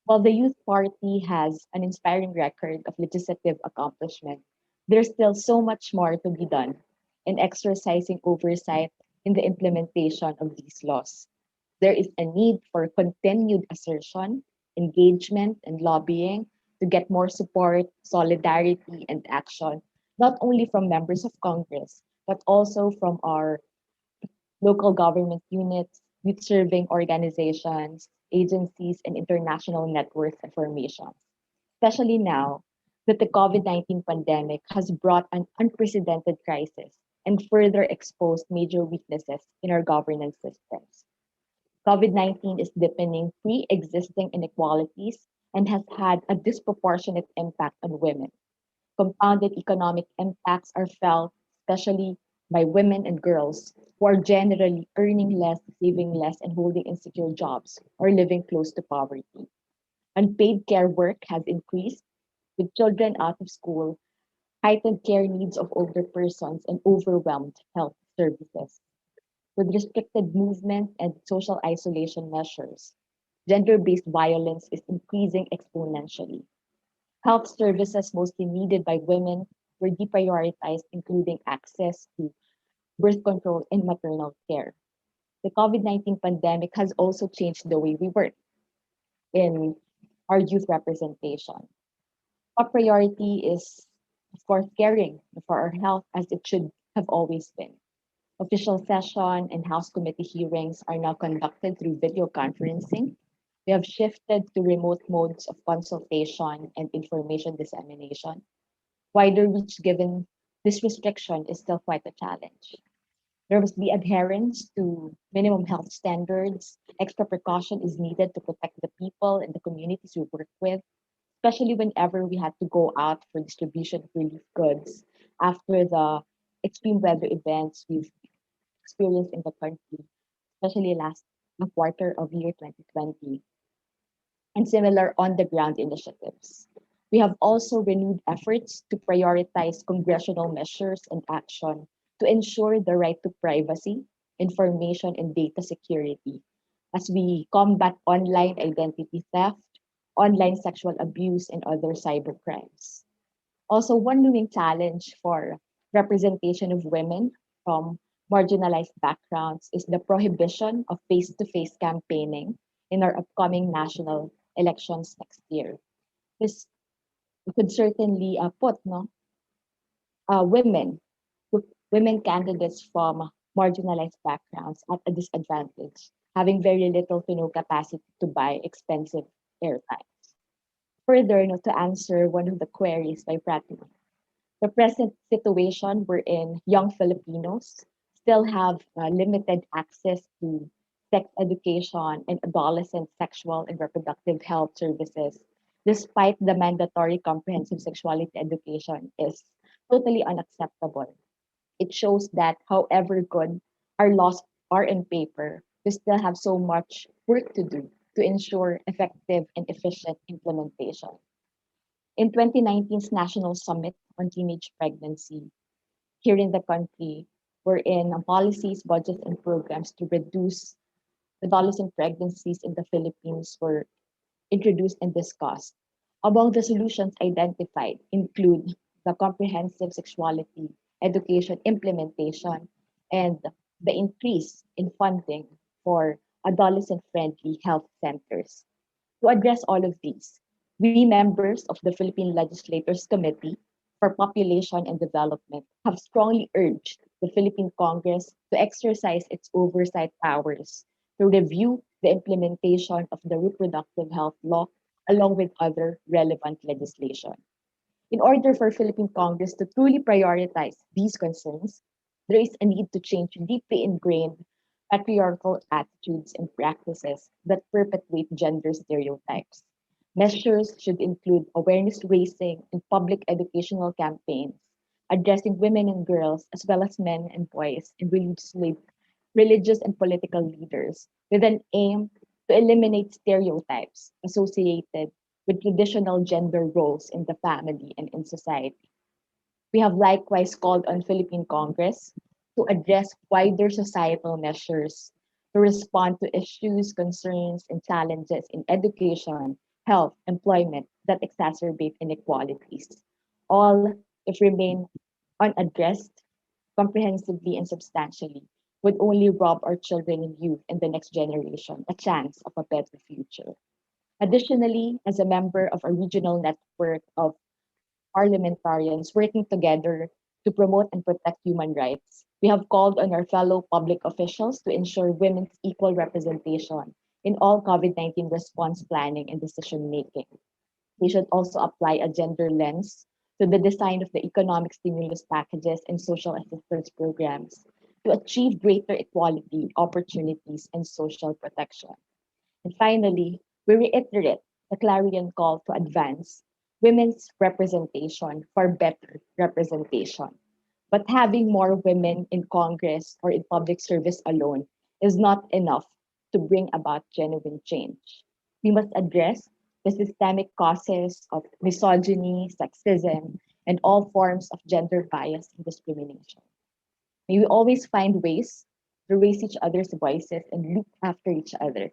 S7: While the youth party has an inspiring record of legislative accomplishment, there's still so much more to be done in exercising oversight in the implementation of these laws. There is a need for continued assertion, engagement, and lobbying to get more support, solidarity, and action, not only from members of Congress, but also from our local government units, youth serving organizations, agencies, and international networks and formations. Especially now that the COVID-19 pandemic has brought an unprecedented crisis and further exposed major weaknesses in our governance systems. COVID-19 is deepening pre-existing inequalities and has had a disproportionate impact on women. Compounded economic impacts are felt, especially by women and girls who are generally earning less, saving less, and holding insecure jobs or living close to poverty. Unpaid care work has increased, with children out of school heightened care needs of older persons, and overwhelmed health services. With restricted movement and social isolation measures, gender-based violence is increasing exponentially. Health services mostly needed by women were deprioritized, including access to birth control and maternal care. The COVID-19 pandemic has also changed the way we work in our youth representation. Top priority is, of course, caring for our health as it should have always been. Official session and House committee hearings are now conducted through video conferencing. We have shifted to remote modes of consultation and information dissemination. Wider reach given this restriction is still quite a challenge. There must be adherence to minimum health standards. Extra precaution is needed to protect the people and the communities we work with, especially whenever we had to go out for distribution of relief goods after the extreme weather events we've experienced in the country, especially last quarter of year 2020, and similar on-the-ground initiatives. We have also renewed efforts to prioritize congressional measures and action to ensure the right to privacy, information, and data security as we combat online identity theft, online sexual abuse, and other cyber crimes. Also, one looming challenge for representation of women from marginalized backgrounds is the prohibition of face-to-face campaigning in our upcoming national elections next year. This could certainly put women women candidates from marginalized backgrounds at a disadvantage, having very little to no capacity to buy expensive airtime. Further, to answer one of the queries by Pratima, the present situation wherein young Filipinos still have limited access to sex education and adolescent sexual and reproductive health services, despite the mandatory comprehensive sexuality education, is totally unacceptable. It shows that however good our laws are in paper, we still have so much work to do to ensure effective and efficient implementation. In 2019's National Summit on Teenage Pregnancy here in the country, wherein policies, budgets, and programs to reduce adolescent pregnancies in the Philippines were introduced and discussed. Among the solutions identified include the comprehensive sexuality education implementation and the increase in funding for adolescent-friendly health centers. To address all of these, we members of the Philippine Legislators Committee for Population and Development have strongly urged the Philippine Congress to exercise its oversight powers to review the implementation of the reproductive health law along with other relevant legislation. In order for Philippine Congress to truly prioritize these concerns, there is a need to change deeply ingrained patriarchal attitudes and practices that perpetuate gender stereotypes. Measures should include awareness raising and public educational campaigns, addressing women and girls as well as men and boys and religious and political leaders with an aim to eliminate stereotypes associated with traditional gender roles in the family and in society. We have likewise called on Philippine Congress to address wider societal measures to respond to issues, concerns, and challenges in education, health, employment that exacerbate inequalities. All, if remain unaddressed comprehensively and substantially, would only rob our children and youth and the next generation a chance of a better future. Additionally, as a member of a regional network of parliamentarians working together to promote and protect human rights, we have called on our fellow public officials to ensure women's equal representation in all COVID-19 response planning and decision making. They should also apply a gender lens to the design of the economic stimulus packages and social assistance programs to achieve greater equality, opportunities, and social protection. And finally, we reiterate the clarion call to advance women's representation for better representation. But having more women in Congress or in public service alone is not enough to bring about genuine change. We must address the systemic causes of misogyny, sexism, and all forms of gender bias and discrimination. May we always find ways to raise each other's voices and look after each other.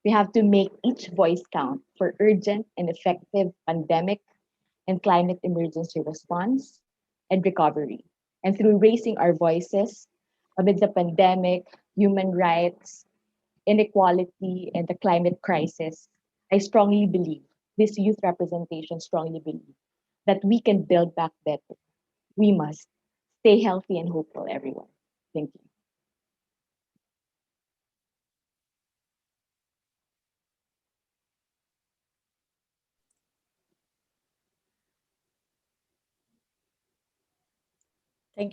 S7: We have to make each voice count for urgent and effective pandemic and climate emergency response and recovery. And through raising our voices amid the pandemic, human rights, inequality, and the climate crisis, I strongly believe, this youth representation strongly believe, that we can build back better. We must stay healthy and hopeful, everyone. Thank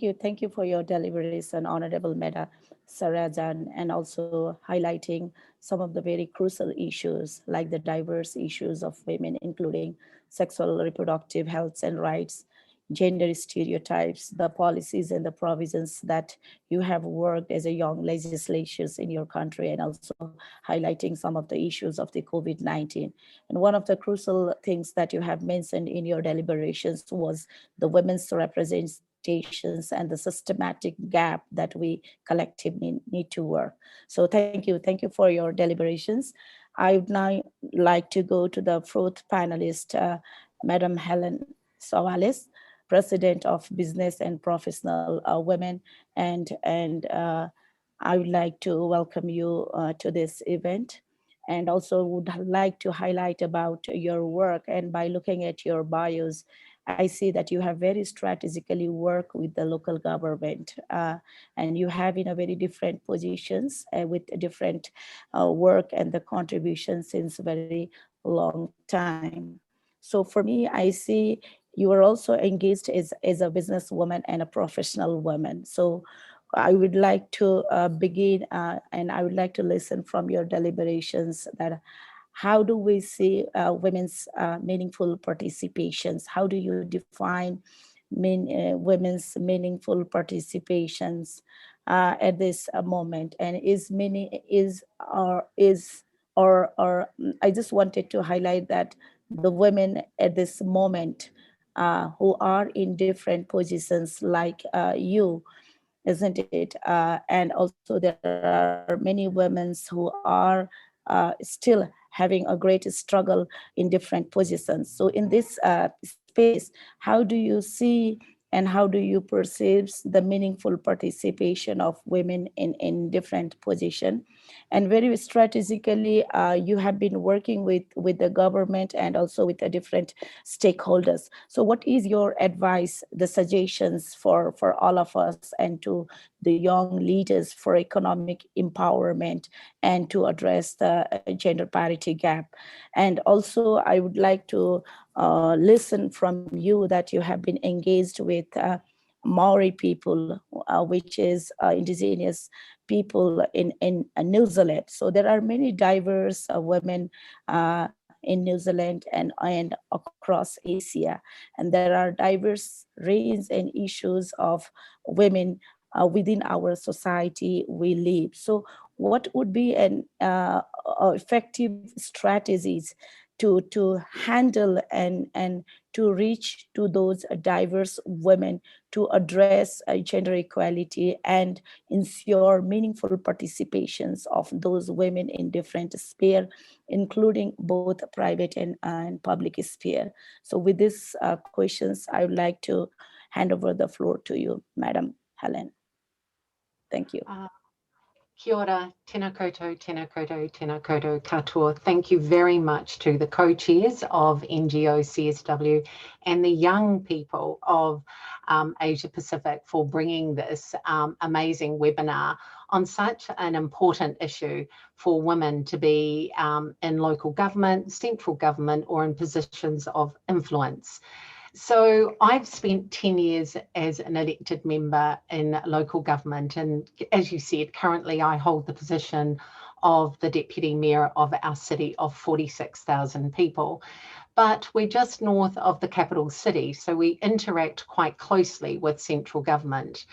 S7: you.
S4: Thank you for your deliberation, Honorable Meda Sarajan, and also highlighting some of the very crucial issues like the diverse issues of women, including sexual reproductive health and rights, gender stereotypes, the policies and the provisions that you have worked as a young legislators in your country, and also highlighting some of the issues of the COVID-19. And one of the crucial things that you have mentioned in your deliberations was the women's representations and the systematic gap that we collectively need to work. So thank you for your deliberations. I would now like to go to the fourth panelist, Madam Hellen Swales, President of Business and Professional Women, and I would like to welcome you to this event, and also would like to highlight about your work. And by looking at your bios, I see that you have very strategically worked with the local government, and you have in a very different positions with different work and the contribution since a very long time. So for me, I see you are also engaged as a businesswoman and a professional woman. So I would like to begin and I would like to listen from your deliberations that how do we see women's meaningful participations? How do you define women's meaningful participations at this moment? And I just wanted to highlight that the women at this moment who are in different positions like you, isn't it? And also there are many women who are still having a great struggle in different positions. So in this space, how do you see and how do you perceive the meaningful participation of women in different positions? And very strategically, you have been working with the government and also with the different stakeholders. So what is your advice, the suggestions for all of us and to the young leaders for economic empowerment and to address the gender parity gap? And also, I would like to listen from you that you have been engaged with Maori people, which is indigenous people in New Zealand. So there are many diverse women in New Zealand and across Asia. And there are diverse range and issues of women within our society we live. So what would be an effective strategies to handle and to reach to those diverse women to address gender equality and ensure meaningful participations of those women in different sphere, including both private and public sphere? So with these questions, I would like to hand over the floor to you, Madam Hellen. Thank you.
S8: Kia ora, tēnā koutou, tēnā koutou, tēnā koutou katoa. Thank you very much to the co-chairs of NGO CSW and the young people of Asia Pacific for bringing this amazing webinar on such an important issue for women to be in local government, central government, or in positions of influence. So I've spent 10 years as an elected member in local government, and as you said, currently I hold the position of the Deputy Mayor of our city of 46,000 people. But we're just north of the capital city, so we interact quite closely with central government.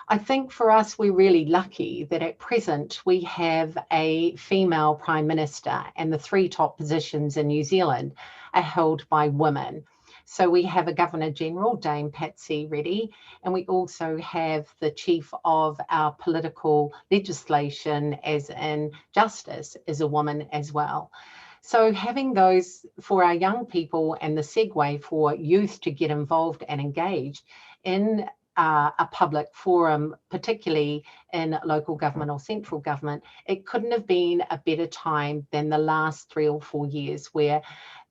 S8: I think for us, we're really lucky that at present we have a female Prime Minister and the 3 top positions in New Zealand are held by women. So we have a Governor General, Dame Patsy Reddy, and we also have the Chief of our political legislation, as in Justice, is a woman as well. So having those for our young people and the segue for youth to get involved and engaged in a public forum, particularly in local government or central government, it couldn't have been a better time than the last 3 or 4 years where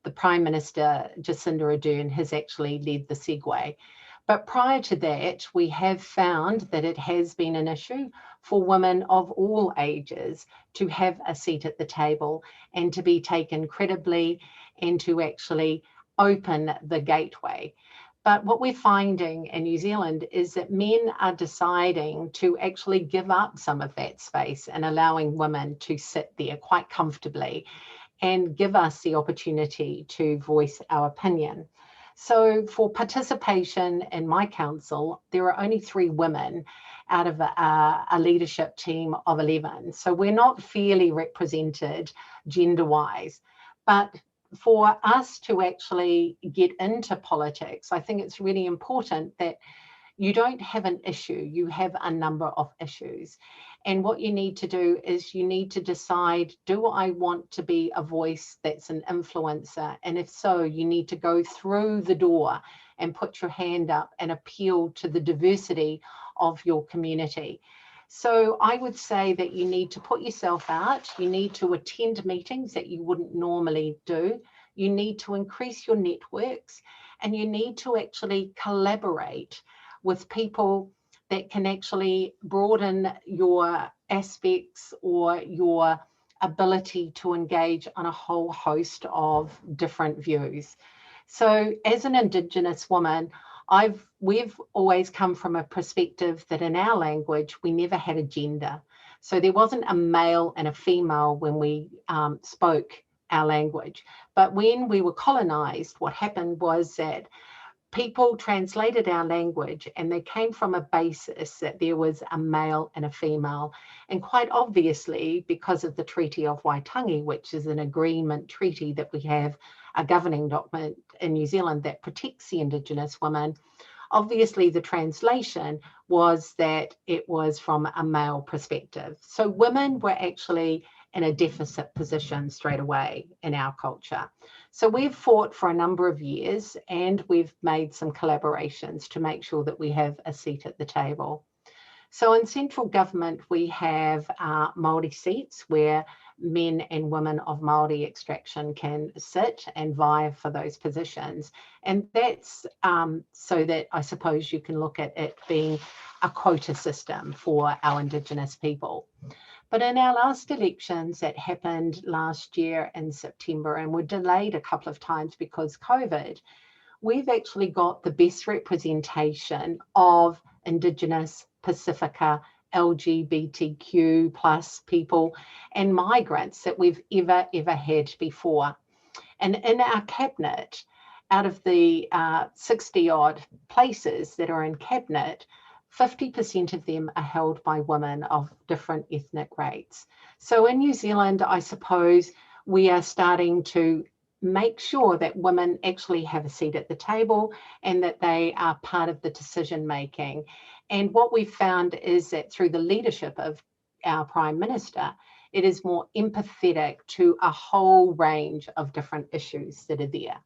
S8: the Prime Minister, Jacinda Ardern, has actually led the segue. But prior to that, we have found that it has been an issue for women of all ages to have a seat at the table and to be taken credibly and to actually open the gateway. But what we're finding in New Zealand is that men are deciding to actually give up some of that space and allowing women to sit there quite comfortably and give us the opportunity to voice our opinion. So for participation in my council, there are only 3 women out of a leadership team of 11. So we're not fairly represented gender-wise, but for us to actually get into politics, I think it's really important that you don't have an issue, you have a number of issues. And what you need to do is you need to decide, do I want to be a voice that's an influencer? And if so, you need to go through the door and put your hand up and appeal to the diversity of your community. So I would say that you need to put yourself out, you need to attend meetings that you wouldn't normally do, you need to increase your networks, and you need to actually collaborate with people that can actually broaden your aspects or your ability to engage on a whole host of different views. So as an Indigenous woman, we've always come from a perspective that in our language, we never had a gender. So there wasn't a male and a female when we spoke our language. But when we were colonized, what happened was that people translated our language and they came from a basis that there was a male and a female. And quite obviously, because of the Treaty of Waitangi, which is an agreement treaty that we have, a governing document in New Zealand that protects the Indigenous woman, obviously the translation was that it was from a male perspective. So women were actually in a deficit position straight away in our culture. So we've fought for a number of years and we've made some collaborations to make sure that we have a seat at the table. So in central government, we have Māori seats where men and women of Māori extraction can sit and vie for those positions. And that's so that I suppose you can look at it being a quota system for our Indigenous people. But in our last elections that happened last year in September and were delayed a couple of times because COVID, we've actually got the best representation of Indigenous, Pacifica, LGBTQ plus people and migrants that we've ever had before. And in our cabinet, out of the 60 odd places that are in cabinet, 50% of them are held by women of different ethnic rates. So in New Zealand, I suppose we are starting to make sure that women actually have a seat at the table and that they are part of the decision making. And what we've found is that through the leadership of our Prime Minister, it is more empathetic to a whole range of different issues that are there.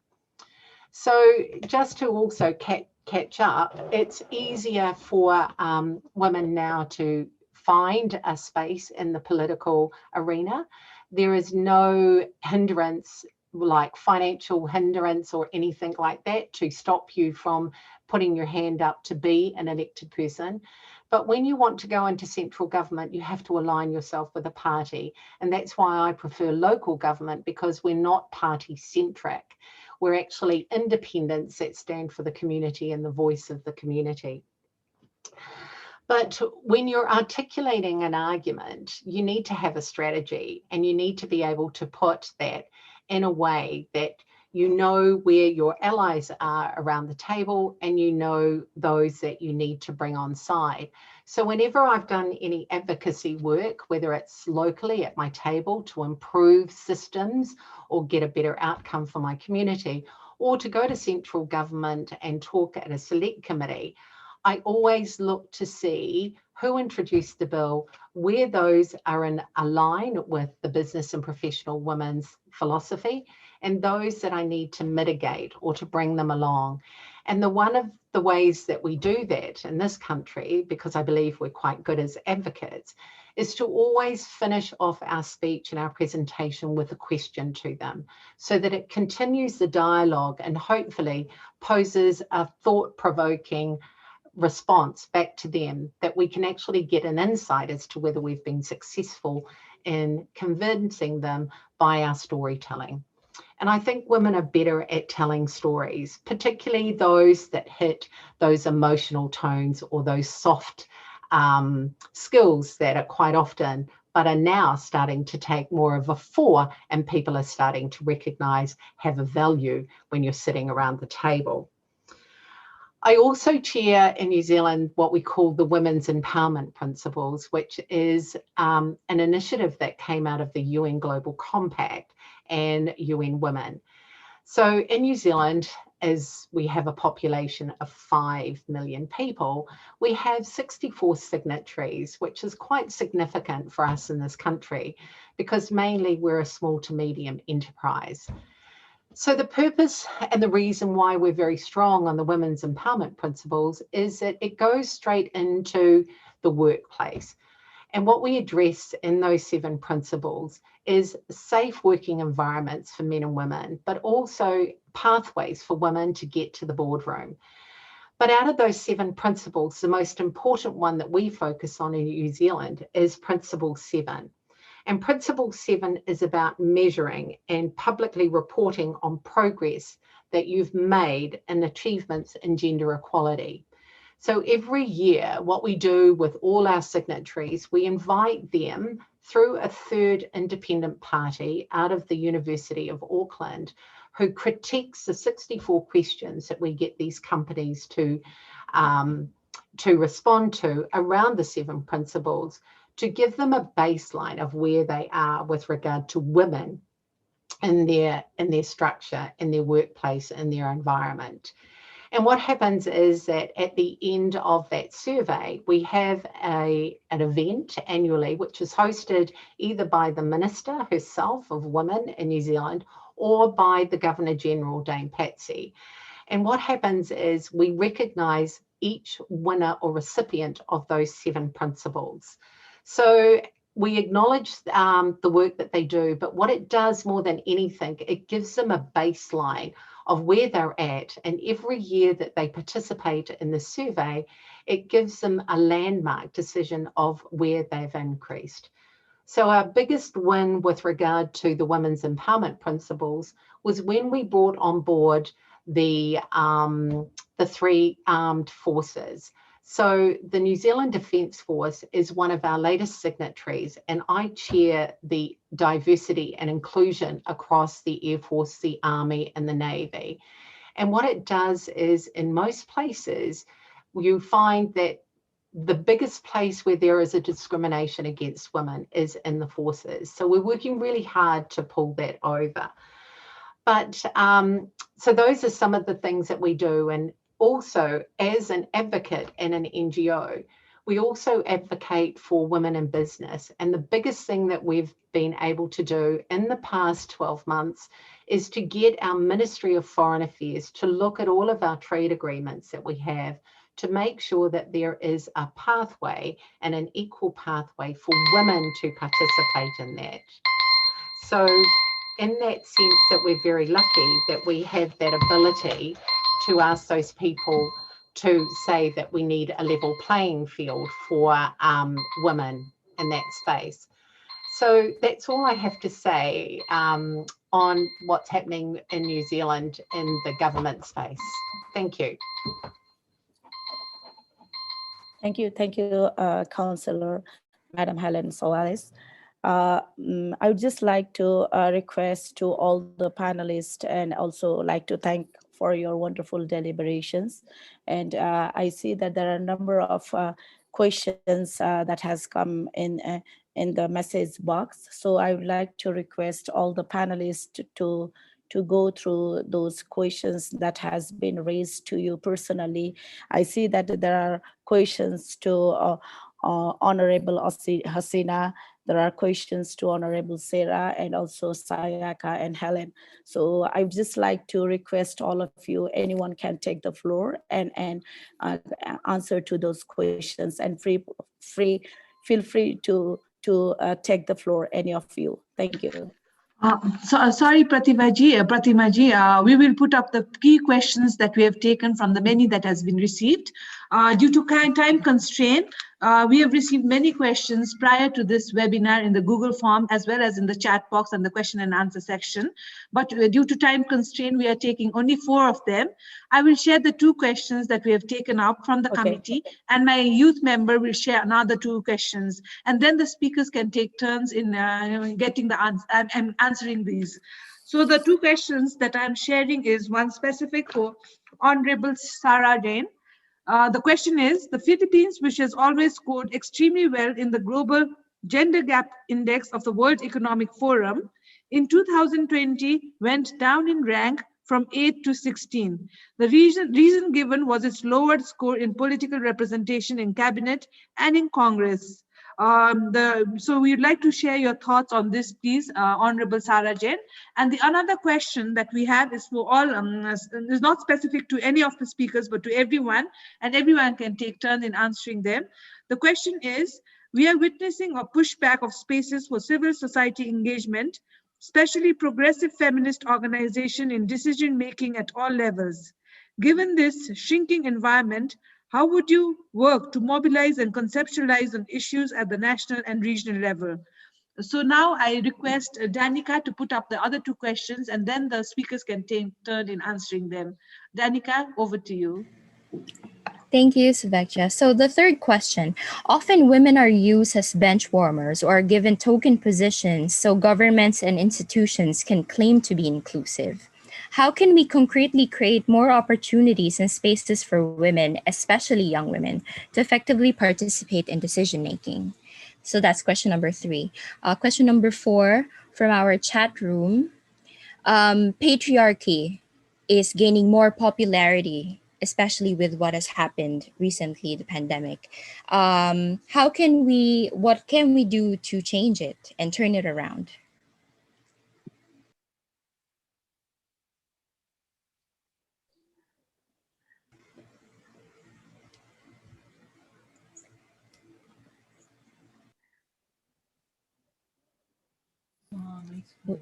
S8: So just to also catch up, it's easier for women now to find a space in the political arena. There is no hindrance, like financial hindrance or anything like that, to stop you from putting your hand up to be an elected person. But when you want to go into central government, you have to align yourself with a party. And that's why I prefer local government, because we're not party centric. We're actually independents that stand for the community and the voice of the community. But when you're articulating an argument, you need to have a strategy and you need to be able to put that in a way that you know where your allies are around the table and you know those that you need to bring on side. So whenever I've done any advocacy work, whether it's locally at my table to improve systems or get a better outcome for my community, or to go to central government and talk at a select committee, I always look to see who introduced the bill, where those are in line with the business and professional women's philosophy, and those that I need to mitigate or to bring them along. And one of the ways that we do that in this country, because I believe we're quite good as advocates, is to always finish off our speech and our presentation with a question to them, so that it continues the dialogue and hopefully poses a thought-provoking response back to them, that we can actually get an insight as to whether we've been successful in convincing them by our storytelling. And I think women are better at telling stories, particularly those that hit those emotional tones or those soft skills that are quite often, but are now starting to take more of a fore, and people are starting to recognise have a value when you're sitting around the table. I also chair in New Zealand what we call the Women's Empowerment Principles, which is an initiative that came out of the UN Global Compact and UN Women. So in New Zealand, as we have a population of 5 million people, we have 64 signatories, which is quite significant for us in this country, because mainly we're a small to medium enterprise. So the purpose and the reason why we're very strong on the women's empowerment principles is that it goes straight into the workplace. And what we address in those 7 principles is safe working environments for men and women, but also pathways for women to get to the boardroom. But out of those 7 principles, the most important one that we focus on in New Zealand is Principle 7. And Principle 7 is about measuring and publicly reporting on progress that you've made in achievements in gender equality. So every year, what we do with all our signatories, we invite them through a third independent party out of the University of Auckland, who critiques the 64 questions that we get these companies to respond to around the 7 principles, to give them a baseline of where they are with regard to women in their structure, in their workplace, in their environment. And what happens is that at the end of that survey, we have an event annually, which is hosted either by the Minister herself of Women in New Zealand or by the Governor-General, Dame Patsy. And what happens is we recognise each winner or recipient of those 7 principles. So we acknowledge the work that they do, but what it does more than anything, it gives them a baseline of where they're at. And every year that they participate in the survey, it gives them a landmark decision of where they've increased. So our biggest win with regard to the women's empowerment principles was when we brought on board the 3 armed forces. So the New Zealand Defence Force is one of our latest signatories, and I chair the diversity and inclusion across the Air Force, the Army and the Navy. And what it does is, in most places, you find that the biggest place where there is a discrimination against women is in the forces. So we're working really hard to pull that over. But so those are some of the things that we do. And also, as an advocate and an NGO, we also advocate for women in business. And the biggest thing that we've been able to do in the past 12 months is to get our Ministry of Foreign Affairs to look at all of our trade agreements that we have, to make sure that there is a pathway and an equal pathway for women to participate in that. So in that sense, that we're very lucky that we have that ability to ask those people to say that we need a level playing field for women in that space. So that's all I have to say on what's happening in New Zealand in the government space. Thank you.
S4: Thank you, Councillor, Madam Hellen Swales. I would just like to request to all the panelists, and also like to thank for your wonderful deliberations. And I see that there are a number of questions that has come in the message box. So I would like to request all the panelists to to go through those questions that has been raised to you personally. I see that there are questions to Honorable Hasina. There are questions to Honorable Sarah and also Sayaka and Hellen. So I would just like to request all of you, anyone can take the floor and answer to those questions, and feel free to take the floor, any of you. Thank you.
S9: Sorry, Pratima ji, we will put up the key questions that we have taken from the many that has been received. Due to time constraint, we have received many questions prior to this webinar in the Google form, as well as in the chat box and the question and answer section. But due to time constraint, we are taking only 4 of them. I will share the 2 questions that we have taken up from the committee, and my youth member will share another 2 questions. And then the speakers can take turns in getting the answer and answering these. So the 2 questions that I'm sharing is one specific for Honorable Sarah Jane. The question is, the Philippines, which has always scored extremely well in the Global Gender Gap Index of the World Economic Forum, in 2020 went down in rank from 8 to 16. The reason given was its lowered score in political representation in cabinet and in Congress. So we would like to share your thoughts on this, please, Honorable Sarah Jain. And the another question that we have is for all, is not specific to any of the speakers, but to everyone, and everyone can take turn in answering them. The question is, we are witnessing a pushback of spaces for civil society engagement, especially progressive feminist organization in decision-making at all levels. Given this shrinking environment, how would you work to mobilize and conceptualize on issues at the national and regional level? So now I request Danica to put up the other 2 questions, and then the speakers can take turn in answering them. Danica, over to you.
S10: Thank you, Svekja. So the third question, often women are used as bench warmers or are given token positions so governments and institutions can claim to be inclusive. How can we concretely create more opportunities and spaces for women, especially young women, to effectively participate in decision-making? So that's question number 3. Question number 4 from our chat room. Patriarchy is gaining more popularity, especially with what has happened recently, the pandemic. What can we do to change it and turn it around?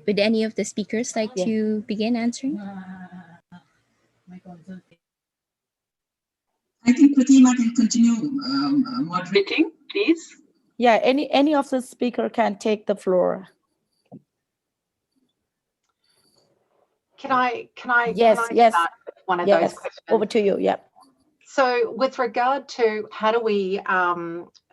S10: Would any of the speakers like to begin answering?
S11: I think Pratima can continue moderating, please.
S4: Yeah, any of the speaker can take the floor.
S8: Can I
S4: Yes.
S8: start with one of those questions?
S4: Over to you. Yeah.
S8: So with regard to how do we,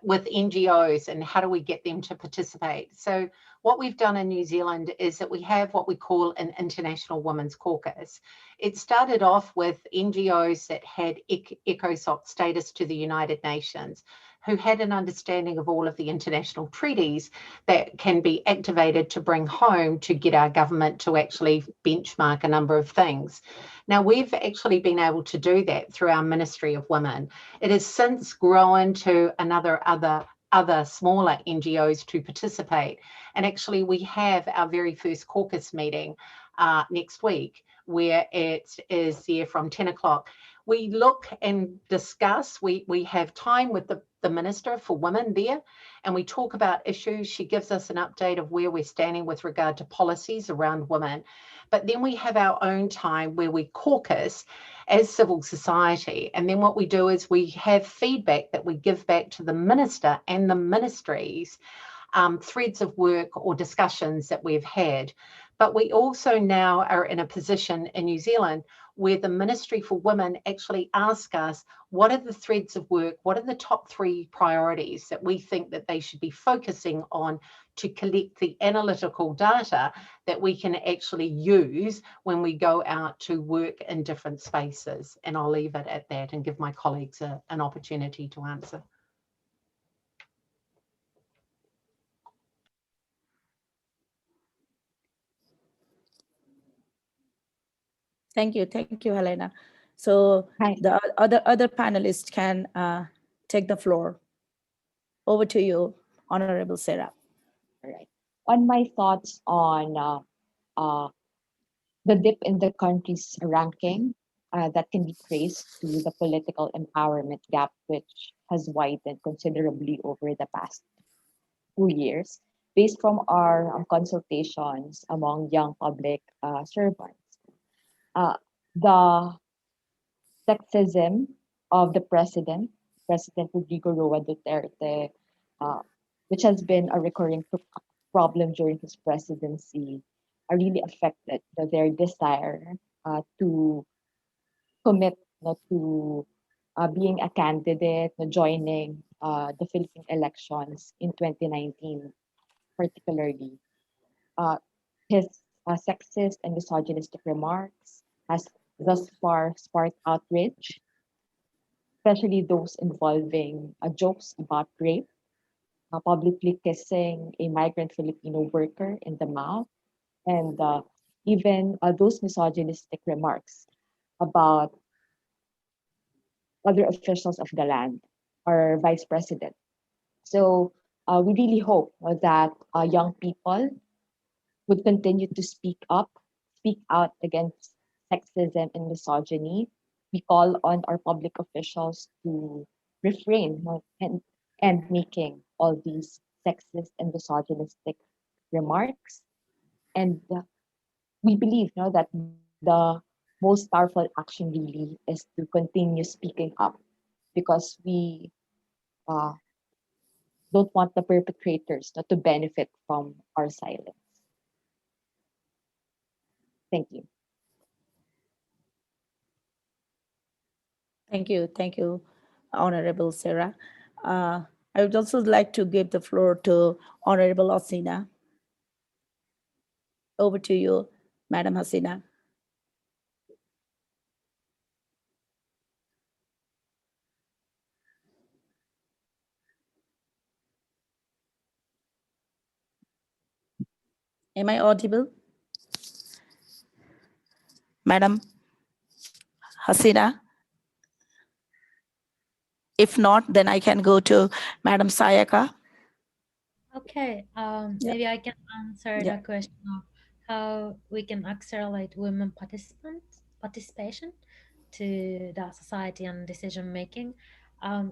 S8: with NGOs and how do we get them to participate? So what we've done in New Zealand is that we have what we call an International Women's Caucus. It started off with NGOs that had ECOSOC status to the United Nations, who had an understanding of all of the international treaties that can be activated to bring home to get our government to actually benchmark a number of things. Now, we've actually been able to do that through our Ministry of Women. It has since grown to other smaller NGOs to participate. And actually, we have our very first caucus meeting next week, where it is there from 10 o'clock. We look and discuss, we have time with the Minister for Women there, and we talk about issues. She gives us an update of where we're standing with regard to policies around women. But then we have our own time where we caucus as civil society. And then what we do is we have feedback that we give back to the minister and the ministries, threads of work or discussions that we've had. But we also now are in a position in New Zealand where the Ministry for Women actually ask us, what are the threads of work? What are the top 3 priorities that we think that they should be focusing on to collect the analytical data that we can actually use when we go out to work in different spaces? And I'll leave it at that and give my colleagues an opportunity to answer.
S4: Thank you, Helena. So the other panelists can take the floor. Over to you, Honorable Sarah.
S7: All right. On my thoughts on the dip in the country's ranking that can be traced to the political empowerment gap, which has widened considerably over the past 2 years, based from our consultations among young public servants. The sexism of the President Rodrigo Roa Duterte, which has been a recurring problem during his presidency, really affected their desire to commit to being a candidate, joining the Philippine elections in 2019, particularly. His sexist and misogynistic remarks has thus far sparked outrage, especially those involving jokes about rape, publicly kissing a migrant Filipino worker in the mouth, and even those misogynistic remarks about other officials of the land or vice president. So we really hope that young people would continue to speak out against sexism and misogyny. We call on our public officials to refrain and making all these sexist and misogynistic remarks. And we believe that the most powerful action really is to continue speaking up, because we don't want the perpetrators to benefit from our silence. Thank you.
S4: Thank you, Honorable Sarah. I would also like to give the floor to Honorable Hasina. Over to you, Madam Hasina. Am I audible? Madam Hasina? If not, then I can go to Madam Sayaka.
S6: Okay, maybe I can answer the question of how we can accelerate women participation to the society and decision making.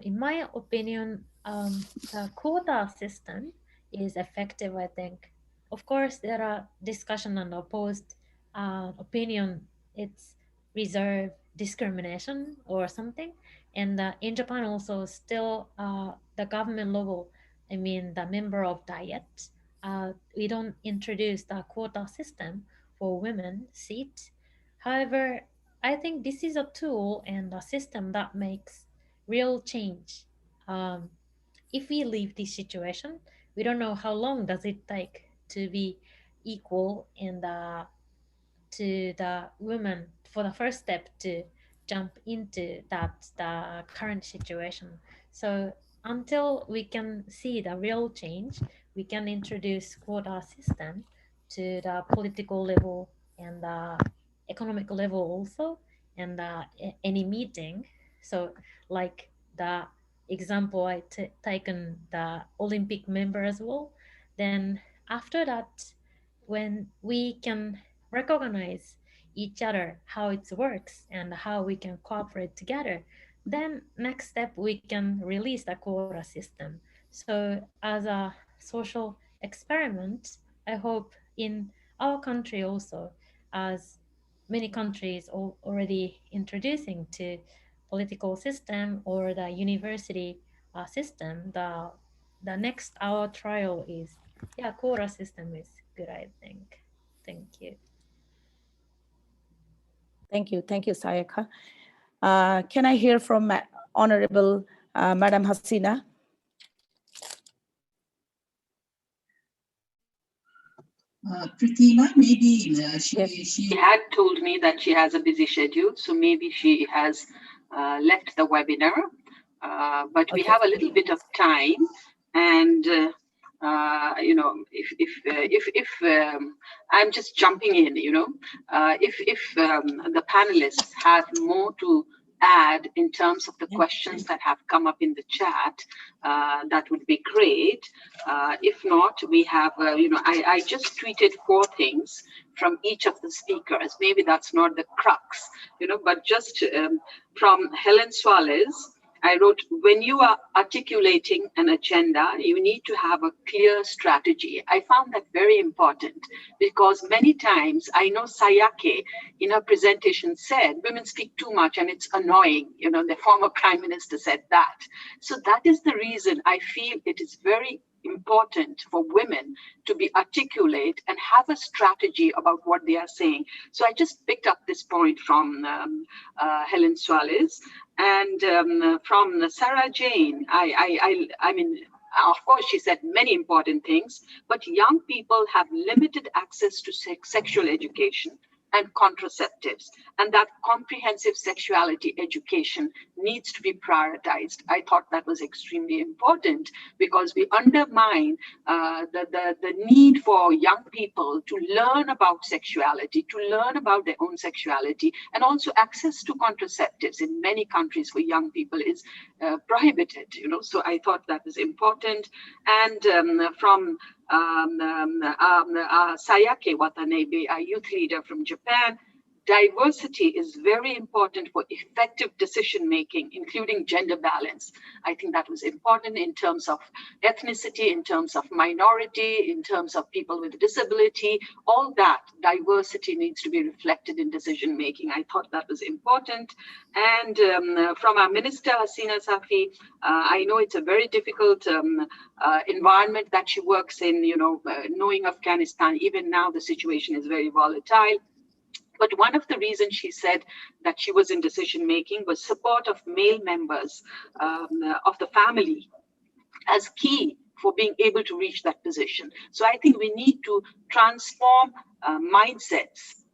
S6: In my opinion, the quota system is effective, I think. Of course, there are discussion and opposed opinion. It's reserve discrimination or something. And in Japan also still the government level, I mean the member of Diet, we don't introduce the quota system for women seat. However, I think this is a tool and a system that makes real change. If we leave this situation, we don't know how long does it take to be equal in to the women for the first step to jump into the current situation. So until we can see the real change, we can introduce quota system to the political level and the economic level also, and any meeting. So like the example I taken the Olympic member as well. Then after that, when we can recognize each other, how it works and how we can cooperate together, then next step we can release the quota system. So as a social experiment, I hope in our country also, as many countries already introducing to political system or the university system, the next our trial is quota system is good, I think. Thank you.
S4: Thank you, Sayaka. Can I hear from Honorable Madam Hasina?
S11: Pratima, maybe she
S1: had told me that she has a busy schedule, so maybe she has left the webinar. But we have a little bit of time, and if I'm just jumping in, if the panelists have more to add in terms of the questions that have come up in the chat, that would be great. If not, we have, I just tweeted 4 things from each of the speakers. Maybe that's not the crux, but just from Hellen Swales, I wrote, when you are articulating an agenda, you need to have a clear strategy. I found that very important because many times, I know Sayaka in her presentation said, women speak too much and it's annoying. The former Prime Minister said that. So that is the reason I feel it is very important for women to be articulate and have a strategy about what they are saying. So I just picked up this point from Hellen Swales. And from Sarah Jane, I mean, of course, she said many important things, but young people have limited access to sexual education and contraceptives, and that comprehensive sexuality education needs to be prioritized. I thought that was extremely important because we undermine the need for young people to learn about sexuality, to learn about their own sexuality, and also access to contraceptives in many countries for young people is prohibited, so I thought that was important. And from Sayaka Watanabe, a youth leader from Japan, diversity is very important for effective decision-making, including gender balance. I think that was important in terms of ethnicity, in terms of minority, in terms of people with disability, all that diversity needs to be reflected in decision-making. I thought that was important. And from our Minister, Hasina Safi, I know it's a very difficult environment that she works in, knowing Afghanistan, even now the situation is very volatile. But one of the reasons she said that she was in decision-making was support of male members of the family as key for being able to reach that position. So I think we need to transform mindsets,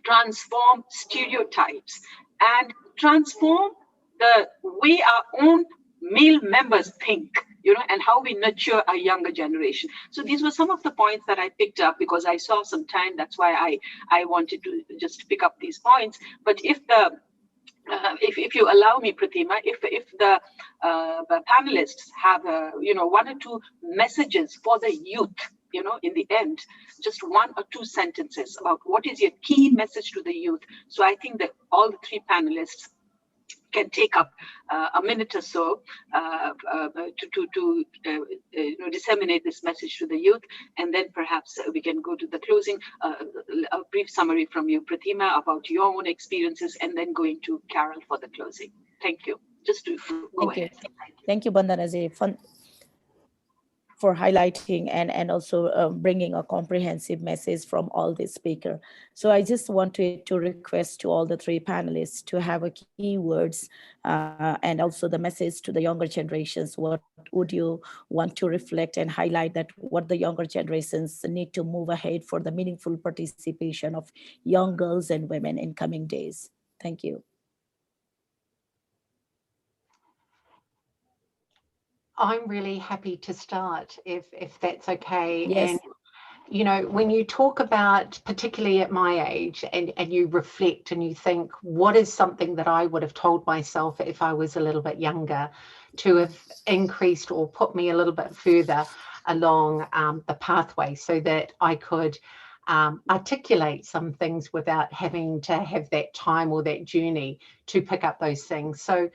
S1: transform stereotypes, and transform the way our own male members think, and how we nurture a younger generation. So these were some of the points that I picked up because I saw some time. That's why I wanted to just pick up these points. But if you allow me, Pratima, if the panelists have 1 or 2 messages for the youth, in the end, just 1 or 2 sentences about what is your key message to the youth. So I think that all the 3 panelists can take up a minute or so to disseminate this message to the youth, and then perhaps we can go to the closing. A brief summary from you, Pratima, about your own experiences, and then going to Carol for the closing. Thank you. Just to go ahead.
S4: Thank you, Bandanaze, for highlighting and also bringing a comprehensive message from all the speakers. So I just wanted to request to all the 3 panelists to have a keywords and also the message to the younger generations. What would you want to reflect and highlight that what the younger generations need to move ahead for the meaningful participation of young girls and women in coming days? Thank you.
S8: I'm really happy to start if that's okay.
S4: Yes.
S8: And when you talk about, particularly at my age, and you reflect and you think, what is something that I would have told myself if I was a little bit younger to have increased or put me a little bit further along the pathway so that I could articulate some things without having to have that time or that journey to pick up those things. So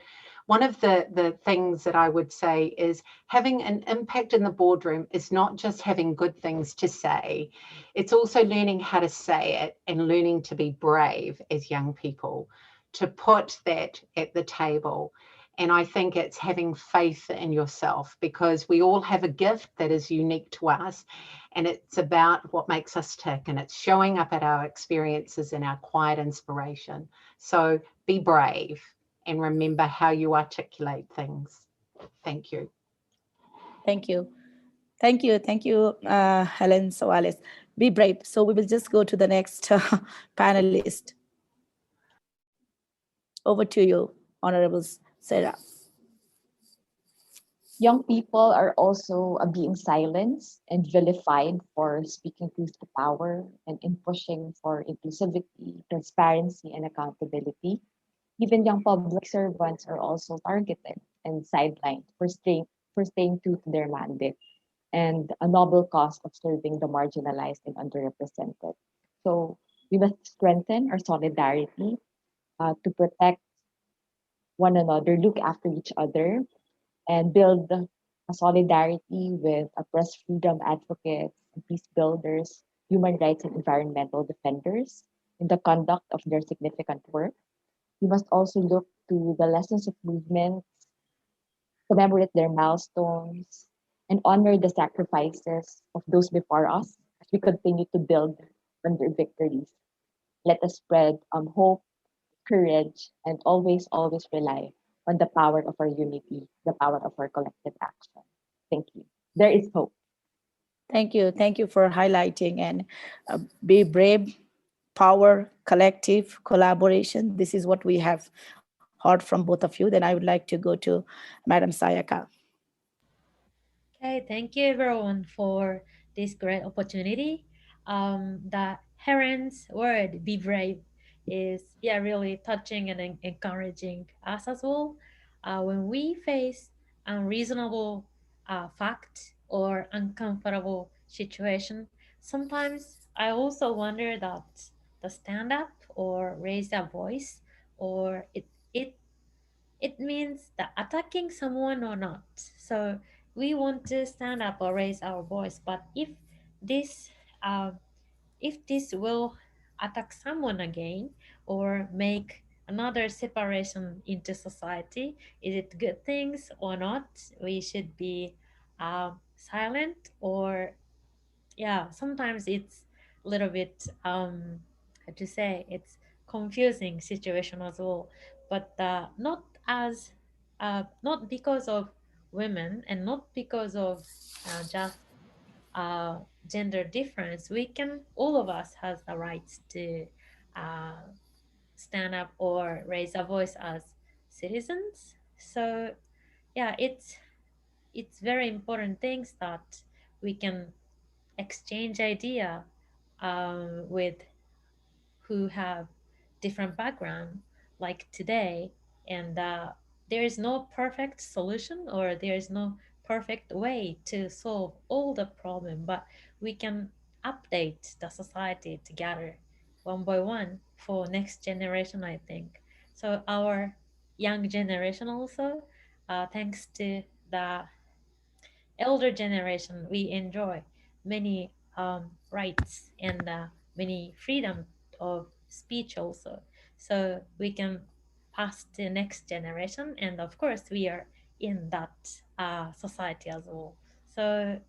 S8: one of the things that I would say is having an impact in the boardroom is not just having good things to say, it's also learning how to say it and learning to be brave as young people, to put that at the table. And I think it's having faith in yourself, because we all have a gift that is unique to us, and it's about what makes us tick, and it's showing up at our experiences and our quiet inspiration. So be brave. And remember how you articulate things. Thank you.
S4: Thank you. Thank you. Thank you, Hellen Swales. Be brave. So we will just go to the next panelist. Over to you, Honorable Sarah.
S7: Young people are also being silenced and vilified for speaking truth to power and in pushing for inclusivity, transparency, and accountability. Even young public servants are also targeted and sidelined for staying true to their mandate and a noble cause of serving the marginalized and underrepresented. So we must strengthen our solidarity to protect one another, look after each other, and build a solidarity with press freedom advocates, peace builders, human rights and environmental defenders in the conduct of their significant work. We must also look to the lessons of movements, commemorate their milestones, and honor the sacrifices of those before us as we continue to build on their victories. Let us spread hope, courage, and always, always rely on the power of our unity, the power of our collective action. Thank you. There is hope.
S4: Thank you. Thank you for highlighting and be brave, power, collective, collaboration. This is what we have heard from both of you. Then I would like to go to Madam Sayaka.
S6: Okay, thank you everyone for this great opportunity. The Heron's word, be brave, is really touching and encouraging us as well. When we face unreasonable fact or uncomfortable situation, sometimes I also wonder that the stand up or raise a voice or it means that attacking someone or not. So we want to stand up or raise our voice, but this uh, if this will attack someone again or make another separation into society, is it good things or not? We should be silent, or sometimes it's a little bit how to say, it's confusing situation as well, but not because of women and not because of just uh, gender difference. We can, all of us has the rights to uh, stand up or raise a voice as citizens. So it's very important things that we can exchange idea with who have different background like today, and there is no perfect solution or there is no perfect way to solve all the problem, but we can update the society together one by one for next generation, I think. So our young generation also, thanks to the elder generation, we enjoy many rights and many freedom of speech also. So we can pass to next generation, and of course we are in that society as well. So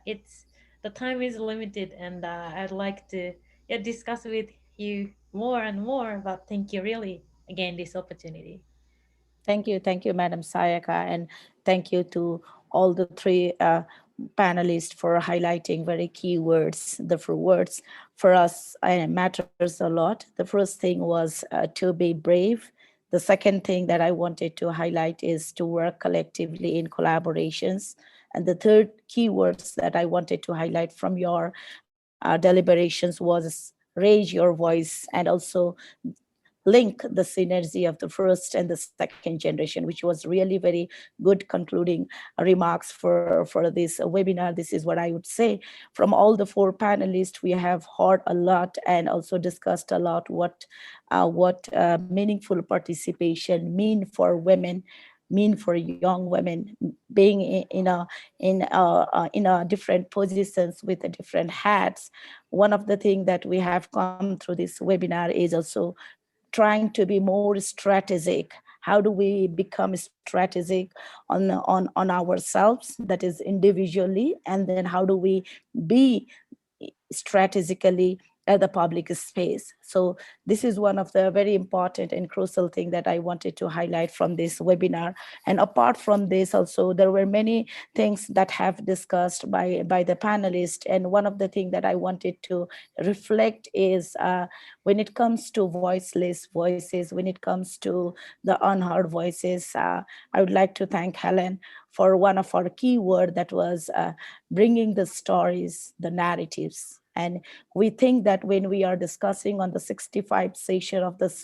S6: it's the time is limited, and I'd like to discuss with you more and more. But thank you really again this opportunity.
S4: Thank you, Madam Sayaka, and thank you to all the three panelists for highlighting very key words. The words for us matters a lot. The first thing was to be brave. The second thing that I wanted to highlight is to work collectively in collaborations. And the third key words that I wanted to highlight from your deliberations was raise your voice, and also link the synergy of the first and the second generation, which was really very good concluding remarks for this webinar. This is what I would say. From all the four panelists, we have heard a lot and also discussed a lot what meaningful participation mean for women, mean for young women being in a different positions with the different hats. One of the things that we have come through this webinar is also trying to be more strategic. How do we become strategic on ourselves, that is individually, and then how do we be strategically at the public space. So this is one of the very important and crucial thing that I wanted to highlight from this webinar. And apart from this also, there were many things that have discussed by the panelists. And one of the things that I wanted to reflect is when it comes to voiceless voices, when it comes to the unheard voices, I would like to thank Hellen for one of our key words that was bringing the stories, the narratives. And we think that when we are discussing on the 65th session of the